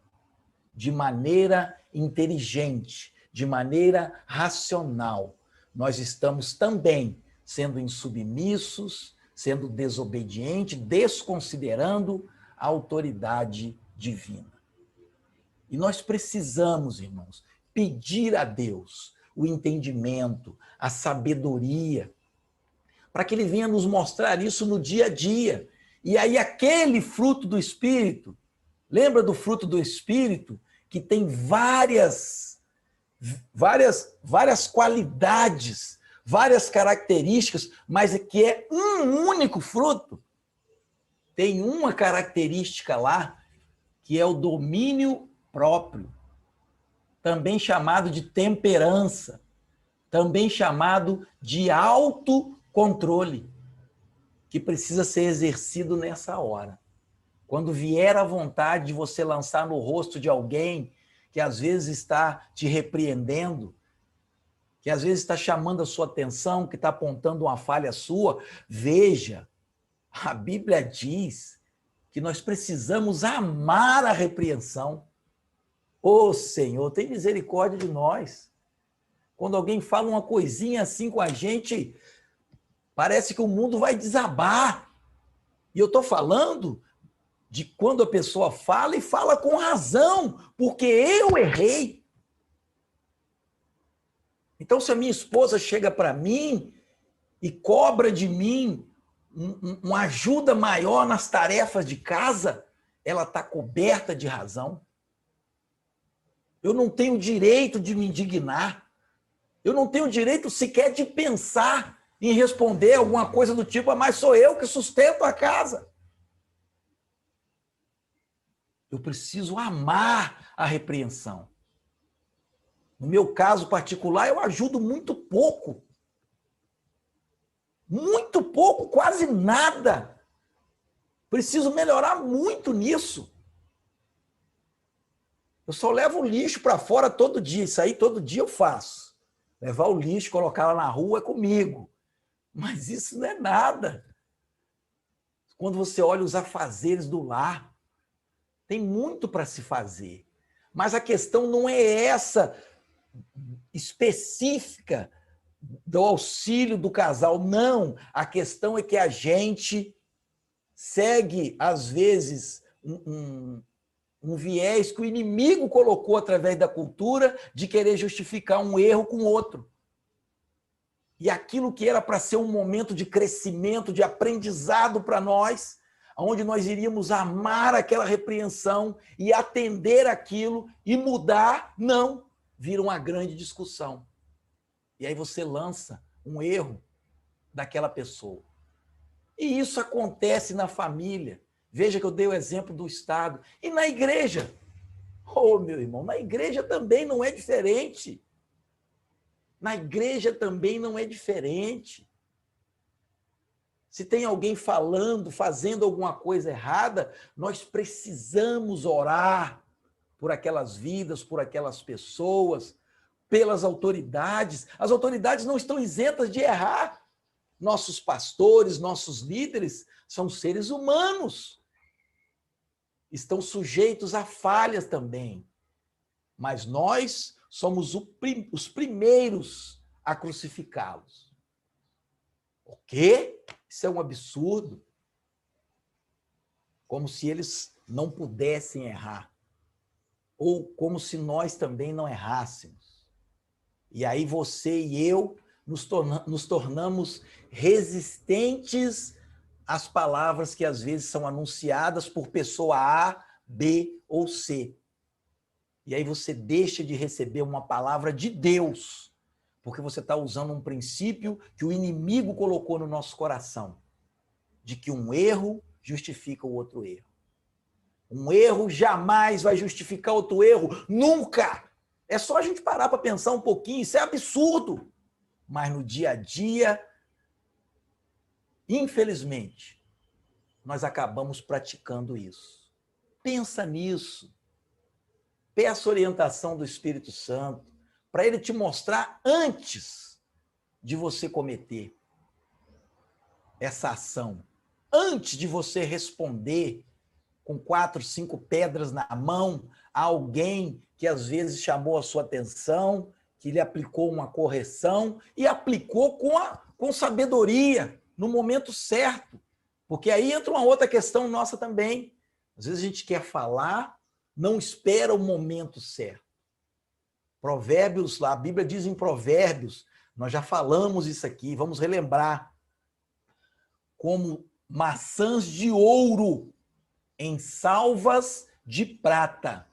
de maneira inteligente, de maneira racional, nós estamos também sendo insubmissos, sendo desobedientes, desconsiderando a autoridade divina. E nós precisamos, irmãos, pedir a Deus o entendimento, a sabedoria, para que Ele venha nos mostrar isso no dia a dia. E aí aquele fruto do Espírito, lembra do fruto do Espírito? Que tem várias qualidades, várias características, mas que é um único fruto. Tem uma característica lá, que é o domínio próprio, também chamado de temperança, também chamado de autocontrole, que precisa ser exercido nessa hora. Quando vier a vontade de você lançar no rosto de alguém que às vezes está te repreendendo, que às vezes está chamando a sua atenção, que está apontando uma falha sua, veja, a Bíblia diz que nós precisamos amar a repreensão. Ô Senhor, tem misericórdia de nós. Quando alguém fala uma coisinha assim com a gente, parece que o mundo vai desabar. E eu estou falando de quando a pessoa fala e fala com razão, porque eu errei. Então, se a minha esposa chega para mim e cobra de mim uma ajuda maior nas tarefas de casa, ela está coberta de razão. Eu não tenho direito de me indignar. Eu não tenho direito sequer de pensar em responder alguma coisa do tipo, mas sou eu que sustento a casa. Eu preciso amar a repreensão. No meu caso particular, eu ajudo muito pouco. Muito pouco, quase nada. Preciso melhorar muito nisso. Eu só levo o lixo para fora todo dia. Isso aí todo dia eu faço. Levar o lixo, colocar lá na rua é comigo. Mas isso não é nada. Quando você olha os afazeres do lar, tem muito para se fazer. Mas a questão não é essa específica do auxílio do casal, não. A questão é que a gente segue, às vezes, um Um viés que o inimigo colocou através da cultura de querer justificar um erro com outro. E aquilo que era para ser um momento de crescimento, de aprendizado para nós, onde nós iríamos amar aquela repreensão e atender aquilo e mudar, não, vira uma grande discussão. E aí você lança um erro daquela pessoa. E isso acontece na família. Veja que eu dei o exemplo do Estado. E na igreja? Oh, meu irmão, na igreja também não é diferente. Na igreja também não é diferente. Se tem alguém falando, fazendo alguma coisa errada, nós precisamos orar por aquelas vidas, por aquelas pessoas, pelas autoridades. As autoridades não estão isentas de errar. Nossos pastores, nossos líderes são seres humanos. Estão sujeitos a falhas também. Mas nós somos os primeiros a crucificá-los. O quê? Isso é um absurdo. Como se eles não pudessem errar. Ou como se nós também não errássemos. E aí você e eu nos tornamos resistentes às palavras que às vezes são anunciadas por pessoa A, B ou C. E aí você deixa de receber uma palavra de Deus, porque você está usando um princípio que o inimigo colocou no nosso coração, de que um erro justifica o outro erro. Um erro jamais vai justificar outro erro, nunca! É só a gente parar para pensar um pouquinho, isso é absurdo. Mas no dia a dia, infelizmente, nós acabamos praticando isso. Pensa nisso. Peça orientação do Espírito Santo para ele te mostrar antes de você cometer essa ação, antes de você responder com 4, 5 pedras na mão a alguém que às vezes chamou a sua atenção, que lhe aplicou uma correção e aplicou com sabedoria, no momento certo. Porque aí entra uma outra questão nossa também. Às vezes a gente quer falar, não espera o momento certo. Provérbios, lá, a Bíblia diz em Provérbios, nós já falamos isso aqui, vamos relembrar. Como maçãs de ouro em salvas de prata.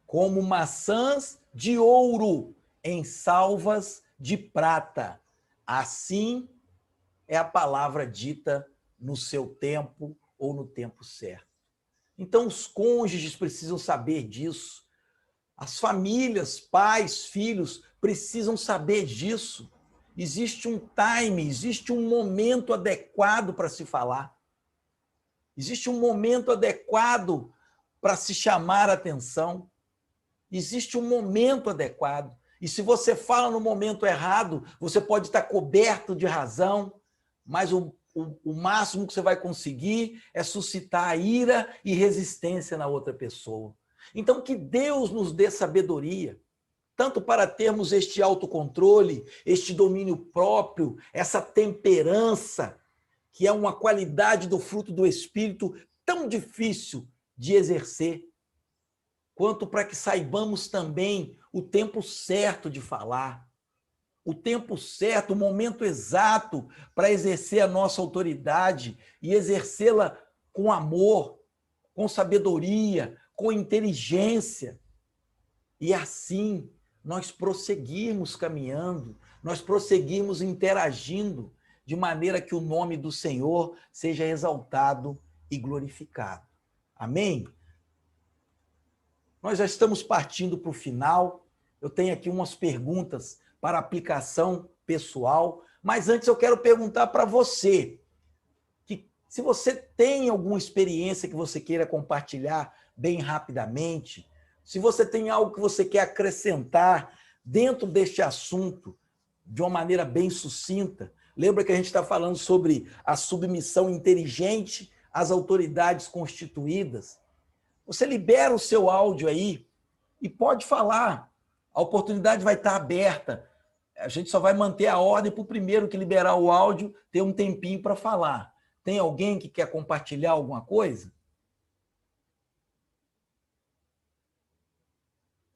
Como maçãs de ouro em salvas de prata. Assim é a palavra dita no seu tempo ou no tempo certo. Então, os cônjuges precisam saber disso. As famílias, pais, filhos, precisam saber disso. Existe um time, existe um momento adequado para se falar. Existe um momento adequado para se chamar a atenção. Existe um momento adequado. E se você fala no momento errado, você pode estar coberto de razão, mas o máximo que você vai conseguir é suscitar ira e resistência na outra pessoa. Então, que Deus nos dê sabedoria, tanto para termos este autocontrole, este domínio próprio, essa temperança, que é uma qualidade do fruto do Espírito tão difícil de exercer, quanto para que saibamos também o tempo certo de falar, o tempo certo, o momento exato para exercer a nossa autoridade e exercê-la com amor, com sabedoria, com inteligência. E assim nós prosseguirmos caminhando, nós prosseguirmos interagindo, de maneira que o nome do Senhor seja exaltado e glorificado. Amém? Nós já estamos partindo para o final. Eu tenho aqui umas perguntas para aplicação pessoal, mas antes eu quero perguntar para você, que se você tem alguma experiência que você queira compartilhar bem rapidamente, se você tem algo que você quer acrescentar dentro deste assunto de uma maneira bem sucinta, lembra que a gente está falando sobre a submissão inteligente às autoridades constituídas? Você libera o seu áudio aí e pode falar. A oportunidade vai estar aberta. A gente só vai manter a ordem para o primeiro que liberar o áudio ter um tempinho para falar. Tem alguém que quer compartilhar alguma coisa?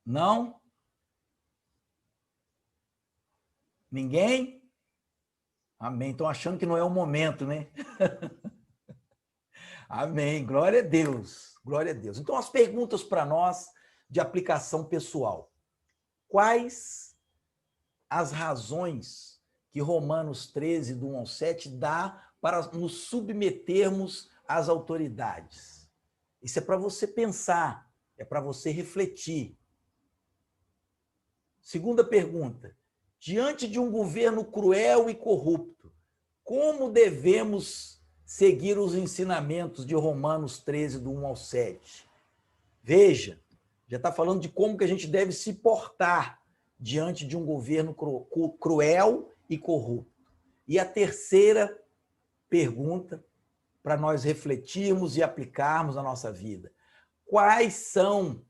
Não? Ninguém? Amém. Estão achando que não é o momento, né? Amém. Glória a Deus. Glória a Deus. Então, as perguntas para nós de aplicação pessoal. Quais as razões que Romanos 13, do 1 ao 7, dá para nos submetermos às autoridades? Isso é para você pensar, é para você refletir. Segunda pergunta. Diante de um governo cruel e corrupto, como devemos seguir os ensinamentos de Romanos 13, do 1 ao 7? Veja, já está falando de como que a gente deve se portar diante de um governo cruel e corrupto. E a terceira pergunta, para nós refletirmos e aplicarmos na nossa vida. Quais são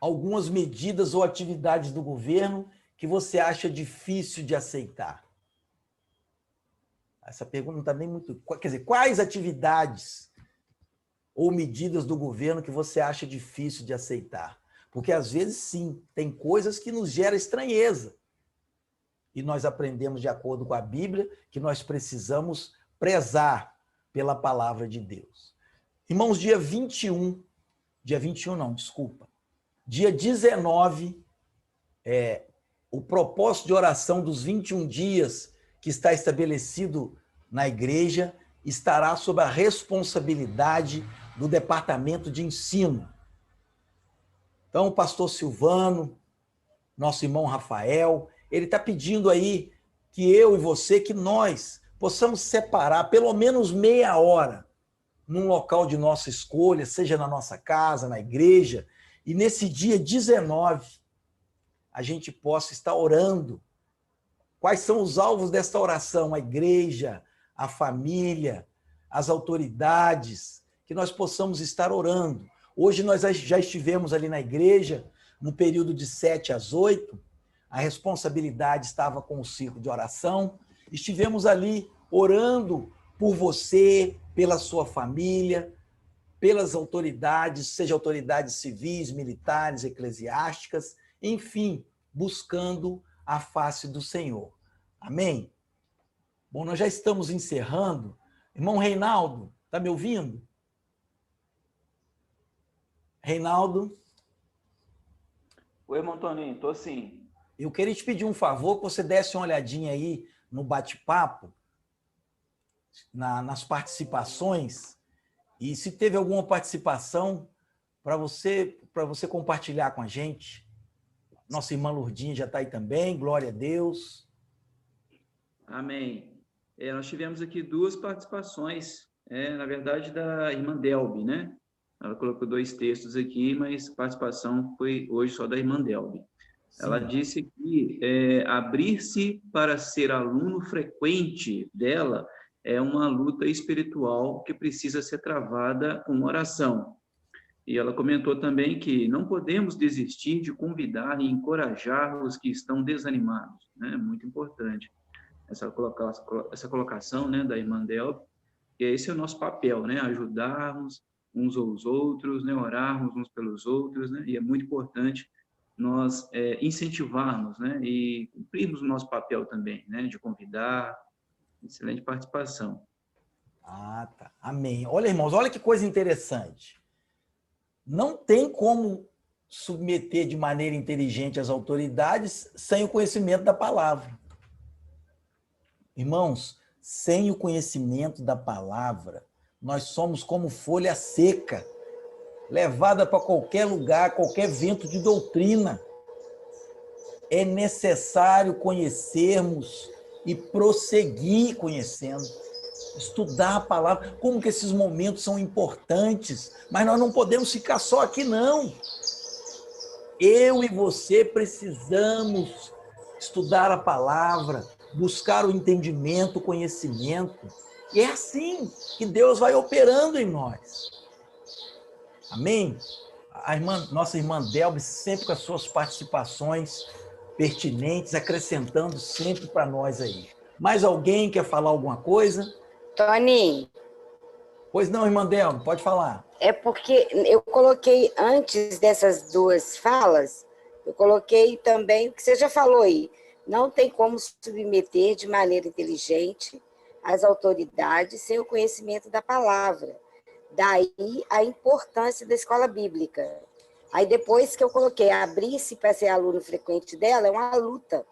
algumas medidas ou atividades do governo que você acha difícil de aceitar? Essa pergunta não está nem muito... Quer dizer, quais atividades ou medidas do governo que você acha difícil de aceitar? Porque, às vezes, sim, tem coisas que nos geram estranheza. E nós aprendemos, de acordo com a Bíblia, que nós precisamos prezar pela palavra de Deus. Irmãos, dia 19, o propósito de oração dos 21 dias que está estabelecido na igreja estará sob a responsabilidade do Departamento de Ensino. Então, o pastor Silvano, nosso irmão Rafael, ele está pedindo aí que eu e você, que nós possamos separar pelo menos meia hora num local de nossa escolha, seja na nossa casa, na igreja, e nesse dia 19, a gente possa estar orando. Quais são os alvos desta oração? A igreja, a família, as autoridades, que nós possamos estar orando. Hoje nós já estivemos ali na igreja, no período de 7 às 8, a responsabilidade estava com o círculo de oração, estivemos ali orando por você, pela sua família, pelas autoridades, seja autoridades civis, militares, eclesiásticas, enfim, buscando a face do Senhor. Amém? Bom, nós já estamos encerrando. Irmão Reinaldo, está me ouvindo? Reinaldo? Oi, irmão Toninho, estou sim. Eu queria te pedir um favor, que você desse uma olhadinha aí no bate-papo, nas participações, e se teve alguma participação, para você compartilhar com a gente. Nossa irmã Lourdinha já está aí também, glória a Deus. Amém. Nós tivemos aqui 2 participações, na verdade, da irmã Delby, né? Ela colocou 2 textos aqui, mas a participação foi hoje só da irmã Delby. Sim. Ela disse que abrir-se para ser aluno frequente dela é uma luta espiritual que precisa ser travada com oração. E ela comentou também que não podemos desistir de convidar e encorajar os que estão desanimados, né? Muito importante essa colocação, né, da irmã Delby. E esse é o nosso papel, né? Ajudarmos uns aos outros, né? Orarmos uns pelos outros, né? E é muito importante nós incentivarmos, né? E cumprirmos o nosso papel também, né? De convidar. Excelente participação. Ah, tá. Amém. Olha, irmãos, olha que coisa interessante. Não tem como submeter de maneira inteligente as autoridades sem o conhecimento da palavra. Irmãos, sem o conhecimento da palavra, nós somos como folha seca, levada para qualquer lugar, qualquer vento de doutrina. É necessário conhecermos e prosseguir conhecendo, estudar a palavra, como que esses momentos são importantes, mas nós não podemos ficar só aqui, não. Eu e você precisamos estudar a palavra, buscar o entendimento, o conhecimento, e é assim que Deus vai operando em nós. Amém? Nossa irmã Delby, sempre com as suas participações pertinentes, acrescentando sempre para nós aí. Mais alguém quer falar alguma coisa? Tony. Pois não, irmã Delby, pode falar. É porque eu coloquei, antes dessas duas falas, eu coloquei também o que você já falou aí. Não tem como submeter de maneira inteligente as autoridades sem o conhecimento da palavra. Daí a importância da escola bíblica. Aí depois que eu coloquei abrir-se para ser aluno frequente dela, é uma luta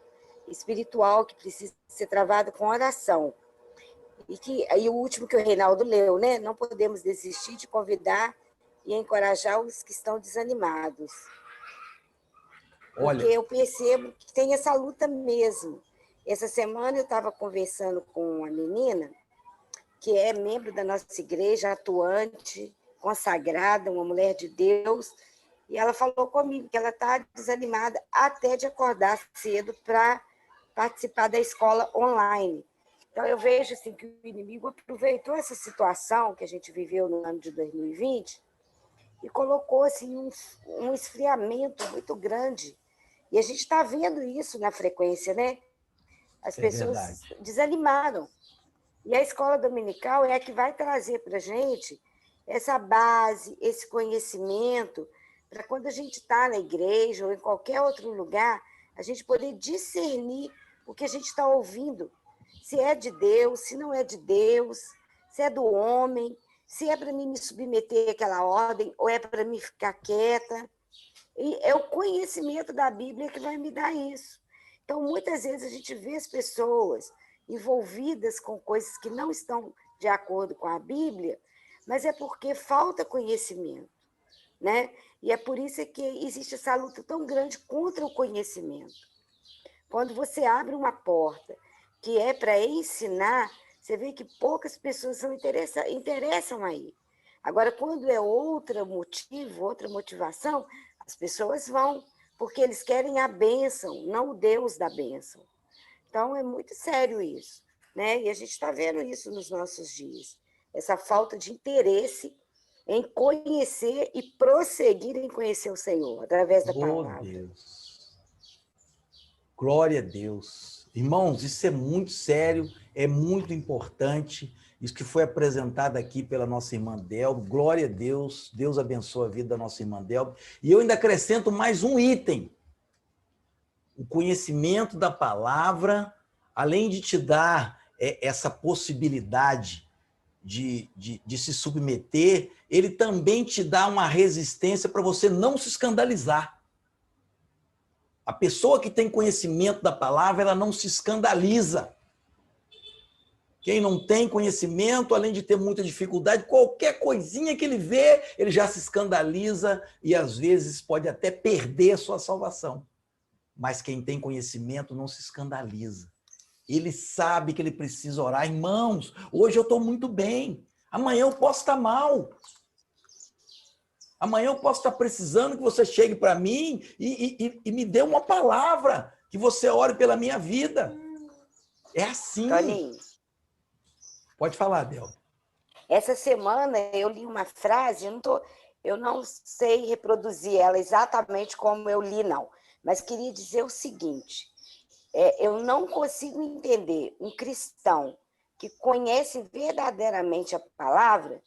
espiritual que precisa ser travada com oração. E o último que o Reinaldo leu, né? Não podemos desistir de convidar e encorajar os que estão desanimados. Porque Olha, eu percebo que tem essa luta mesmo. Essa semana eu estava conversando com uma menina que é membro da nossa igreja, atuante, consagrada, uma mulher de Deus, e ela falou comigo que ela está desanimada até de acordar cedo para participar da escola online. Então, eu vejo assim, que o inimigo aproveitou essa situação que a gente viveu no ano de 2020 e colocou assim, um esfriamento muito grande. E a gente está vendo isso na frequência, né? As é pessoas verdade. desanimaram. E a escola dominical é a que vai trazer para a gente essa base, esse conhecimento, para quando a gente está na igreja ou em qualquer outro lugar, a gente poder discernir o que a gente está ouvindo. Se é de Deus, se não é de Deus, se é do homem, se é para mim me submeter àquela ordem ou é para mim ficar quieta. E é o conhecimento da Bíblia que vai me dar isso. Então, muitas vezes a gente vê as pessoas envolvidas com coisas que não estão de acordo com a Bíblia, mas é porque falta conhecimento, né? E é por isso que existe essa luta tão grande contra o conhecimento. Quando você abre uma porta que é para ensinar, você vê que poucas pessoas interessam aí. Agora, quando é outro motivo, outra motivação, as pessoas vão, porque eles querem a bênção, não o Deus da bênção. Então, é muito sério isso, né? E a gente está vendo isso nos nossos dias. Essa falta de interesse em conhecer e prosseguir em conhecer o Senhor, através da Oh, palavra. Deus. Glória a Deus. Irmãos, isso é muito sério, é muito importante. Isso que foi apresentado aqui pela nossa irmã Delbe. Glória a Deus. Deus abençoe a vida da nossa irmã Delbe. E eu ainda acrescento mais um item. O conhecimento da palavra, além de te dar essa possibilidade de se submeter, ele também te dá uma resistência para você não se escandalizar. A pessoa que tem conhecimento da palavra, ela não se escandaliza. Quem não tem conhecimento, além de ter muita dificuldade, qualquer coisinha que ele vê, ele já se escandaliza e às vezes pode até perder a sua salvação. Mas quem tem conhecimento não se escandaliza. Ele sabe que ele precisa orar. Irmãos, hoje eu estou muito bem. Amanhã eu posso estar mal. Amanhã eu posso estar precisando que você chegue para mim e me dê uma palavra, que você ore pela minha vida. É assim. Toninho, Pode falar, Del. essa semana eu li uma frase, eu não sei reproduzir ela exatamente como eu li, não, mas queria dizer o seguinte: eu não consigo entender um cristão que conhece verdadeiramente a palavra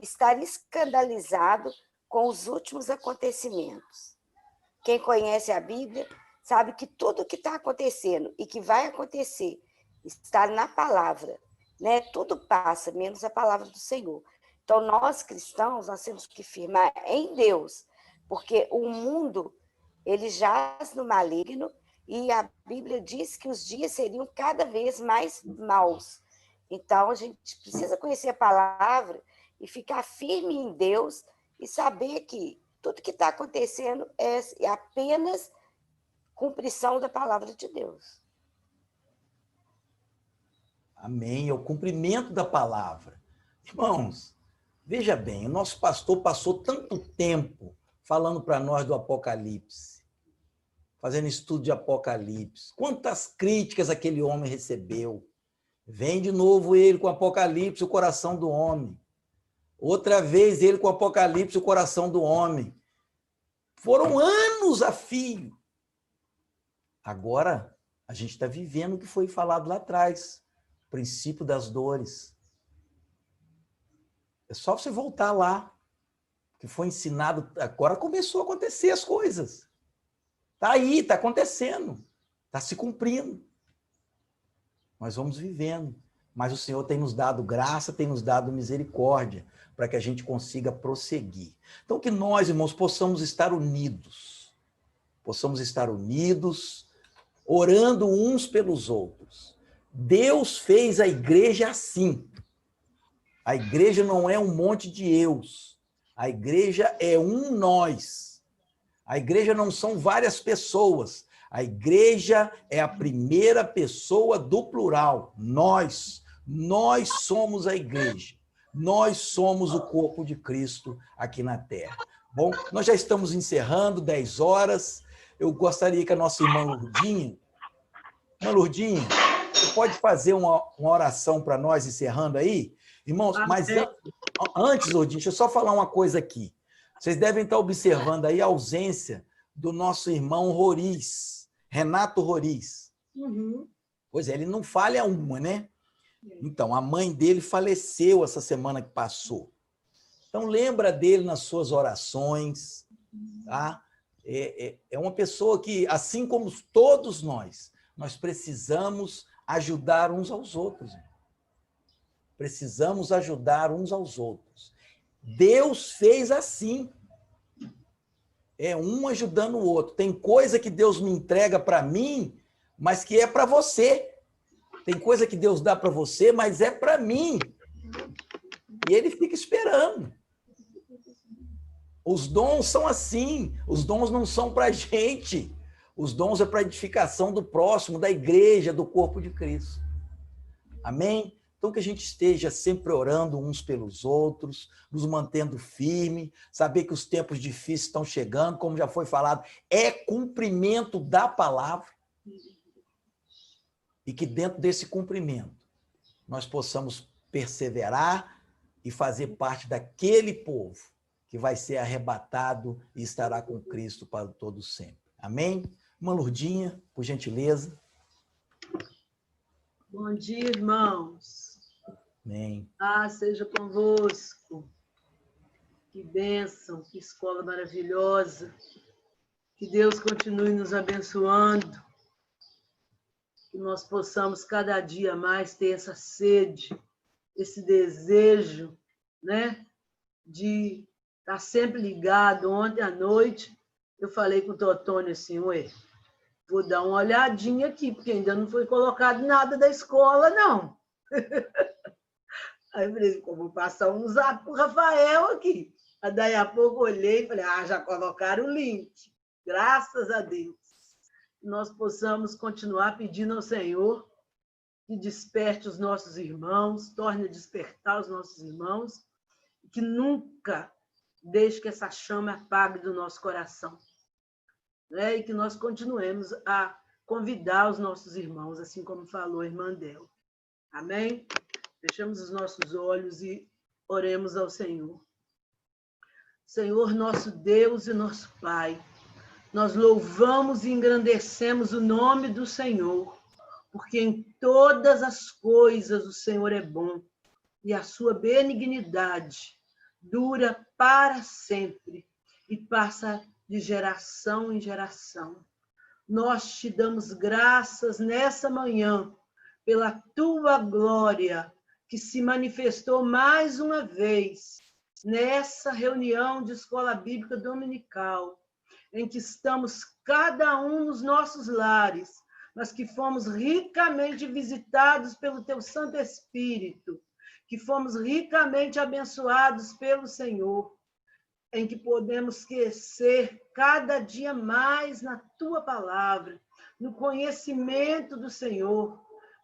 estar escandalizado com os últimos acontecimentos. Quem conhece a Bíblia sabe que tudo que está acontecendo e que vai acontecer está na palavra, né? Tudo passa, menos a palavra do Senhor. Então, nós cristãos, nós temos que firmar em Deus, porque o mundo, ele jaz no maligno, e a Bíblia diz que os dias seriam cada vez mais maus. Então, a gente precisa conhecer a palavra e ficar firme em Deus e saber que tudo que está acontecendo é apenas cumprição da palavra de Deus. Amém. É o cumprimento da palavra. Irmãos, veja bem, o nosso pastor passou tanto tempo falando para nós do Apocalipse, fazendo estudo de Apocalipse. Quantas críticas aquele homem recebeu. Vem de novo ele com o Apocalipse, o coração do homem. Outra vez ele com o Apocalipse, o coração do homem. Foram anos a fio. Agora, a gente está vivendo o que foi falado lá atrás. O princípio das dores. É só você voltar lá. que foi ensinado, agora começou a acontecer as coisas. Está aí, está acontecendo, está se cumprindo. Nós vamos vivendo, mas o Senhor tem nos dado graça, tem nos dado misericórdia, para que a gente consiga prosseguir. Então, que nós, irmãos, possamos estar unidos, orando uns pelos outros. Deus fez a igreja assim. A igreja não é um monte de eus. A igreja é um nós. A igreja não são várias pessoas. A igreja é a primeira pessoa do plural. Nós somos a igreja. Nós somos o corpo de Cristo aqui na Terra. Bom, nós já estamos encerrando, 10 horas. Eu gostaria que a nossa irmã Lourdinha, você pode fazer uma oração para nós, encerrando aí? Irmãos, mas antes, Lourdinha, deixa eu só falar uma coisa aqui. Vocês devem estar observando aí a ausência do nosso irmão Roriz, Renato Roriz. Uhum. Pois é, ele não falha uma, né? Então, a mãe dele faleceu essa semana que passou. Então, lembra dele nas suas orações, tá? É uma pessoa que, assim como todos nós precisamos ajudar uns aos outros. Precisamos ajudar uns aos outros. Deus fez assim. É um ajudando o outro. Tem coisa que Deus me entrega para mim, mas que é para você. Tem coisa que Deus dá para você, mas é para mim. E ele fica esperando. Os dons são assim. Os dons não são para a gente. Os dons é para a edificação do próximo, da igreja, do corpo de Cristo. Amém? Então, que a gente esteja sempre orando uns pelos outros, nos mantendo firme, saber que os tempos difíceis estão chegando, como já foi falado, é cumprimento da palavra. E que dentro desse cumprimento nós possamos perseverar e fazer parte daquele povo que vai ser arrebatado e estará com Cristo para todo sempre. Amém? Uma Lourdinha, por gentileza. Bom dia, irmãos. Amém. Seja convosco. Que bênção, que escola maravilhosa. Que Deus continue nos abençoando. Que nós possamos cada dia mais ter essa sede, esse desejo, né, de estar sempre ligado. Ontem à noite, eu falei com o Totônio assim, vou dar uma olhadinha aqui, porque ainda não foi colocado nada da escola, não. Aí eu falei, vou passar um zap para o Rafael aqui. Aí daí a pouco olhei e falei, já colocaram o link. Graças a Deus. Nós possamos continuar pedindo ao Senhor que desperte os nossos irmãos, torne a despertar os nossos irmãos, e que nunca deixe que essa chama apague do nosso coração. Né? E que nós continuemos a convidar os nossos irmãos, assim como falou a irmã Del. Amém? Fechamos os nossos olhos e oremos ao Senhor. Senhor, nosso Deus e nosso Pai, nós louvamos e engrandecemos o nome do Senhor, porque em todas as coisas o Senhor é bom e a sua benignidade dura para sempre e passa de geração em geração. Nós te damos graças nessa manhã pela tua glória que se manifestou mais uma vez nessa reunião de escola bíblica dominical, em que estamos cada um nos nossos lares, mas que fomos ricamente visitados pelo teu Santo Espírito, que fomos ricamente abençoados pelo Senhor, em que podemos crescer cada dia mais na tua palavra, no conhecimento do Senhor,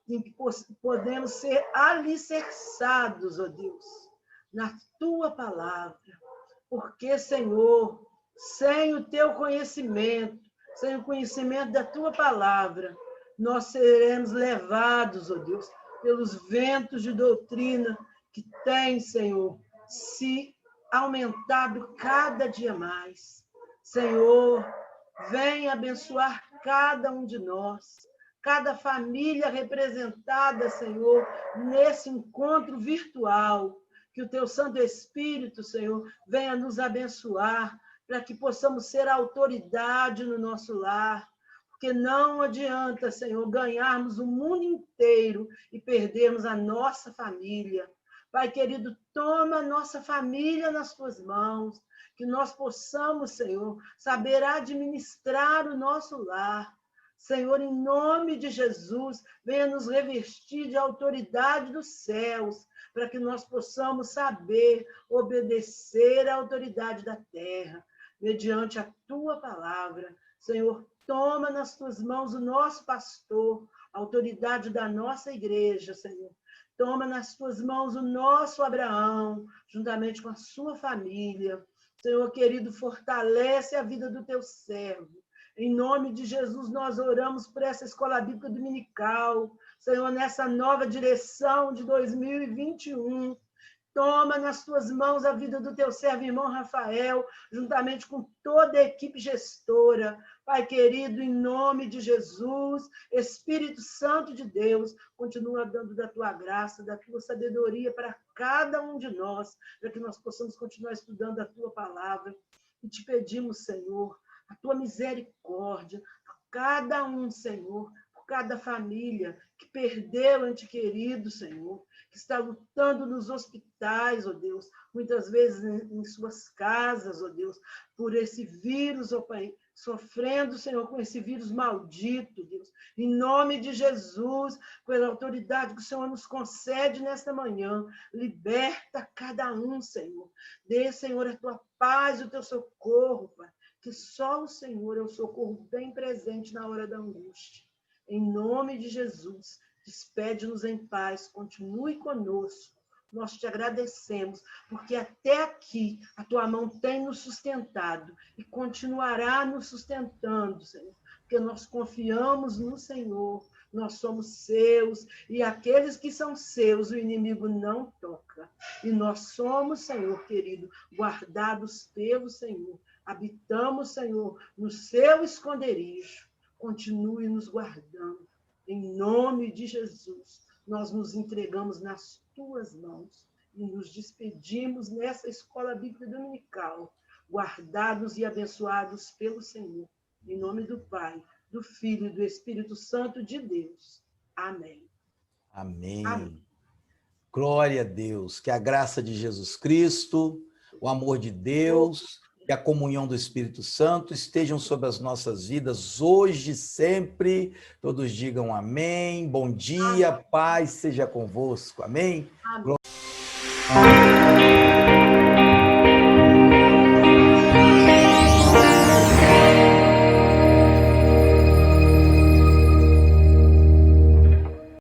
em que podemos ser alicerçados, ó Deus, na tua palavra, porque, Senhor, sem o teu conhecimento, sem o conhecimento da tua palavra, nós seremos levados, ó Deus, pelos ventos de doutrina que tem, Senhor, se aumentado cada dia mais. Senhor, vem abençoar cada um de nós, cada família representada, Senhor, nesse encontro virtual, que o teu Santo Espírito, Senhor, venha nos abençoar, para que possamos ser autoridade no nosso lar, porque não adianta, Senhor, ganharmos o mundo inteiro e perdermos a nossa família. Pai querido, toma a nossa família nas tuas mãos, que nós possamos, Senhor, saber administrar o nosso lar. Senhor, em nome de Jesus, venha nos revestir de autoridade dos céus, para que nós possamos saber obedecer à autoridade da terra, mediante a tua palavra. Senhor, toma nas tuas mãos o nosso pastor, a autoridade da nossa igreja, Senhor. Toma nas tuas mãos o nosso Abraão, juntamente com a sua família. Senhor querido, fortalece a vida do teu servo. Em nome de Jesus, nós oramos por essa escola bíblica dominical. Senhor, nessa nova direção de 2021, toma nas tuas mãos a vida do teu servo, irmão Rafael, juntamente com toda a equipe gestora. Pai querido, em nome de Jesus, Espírito Santo de Deus, continua dando da tua graça, da tua sabedoria para cada um de nós, para que nós possamos continuar estudando a tua palavra. E te pedimos, Senhor, a tua misericórdia por cada um, Senhor, por cada família que perdeu o ente querido, Senhor, que está lutando nos hospitais, ó Deus, muitas vezes em suas casas, ó Deus, por esse vírus, ó Pai, sofrendo, Senhor, com esse vírus maldito, Deus. Em nome de Jesus, pela autoridade que o Senhor nos concede nesta manhã, liberta cada um, Senhor. Dê, Senhor, a tua paz e o teu socorro, Pai, que só o Senhor é o socorro bem presente na hora da angústia. Em nome de Jesus, despede-nos em paz, continue conosco. Nós te agradecemos, porque até aqui a tua mão tem nos sustentado e continuará nos sustentando, Senhor, porque nós confiamos no Senhor, nós somos seus, e aqueles que são seus, o inimigo não toca. E nós somos, Senhor querido, guardados pelo Senhor, habitamos, Senhor, no seu esconderijo. Continue nos guardando. Em nome de Jesus, nós nos entregamos nas tuas mãos e nos despedimos nessa escola bíblica dominical, guardados e abençoados pelo Senhor. Em nome do Pai, do Filho e do Espírito Santo de Deus. Amém. Amém. Amém. Glória a Deus. Que a graça de Jesus Cristo, o amor de Deus e a comunhão do Espírito Santo estejam sobre as nossas vidas hoje e sempre. Todos digam amém. Bom dia, paz seja convosco. Amém. Amém.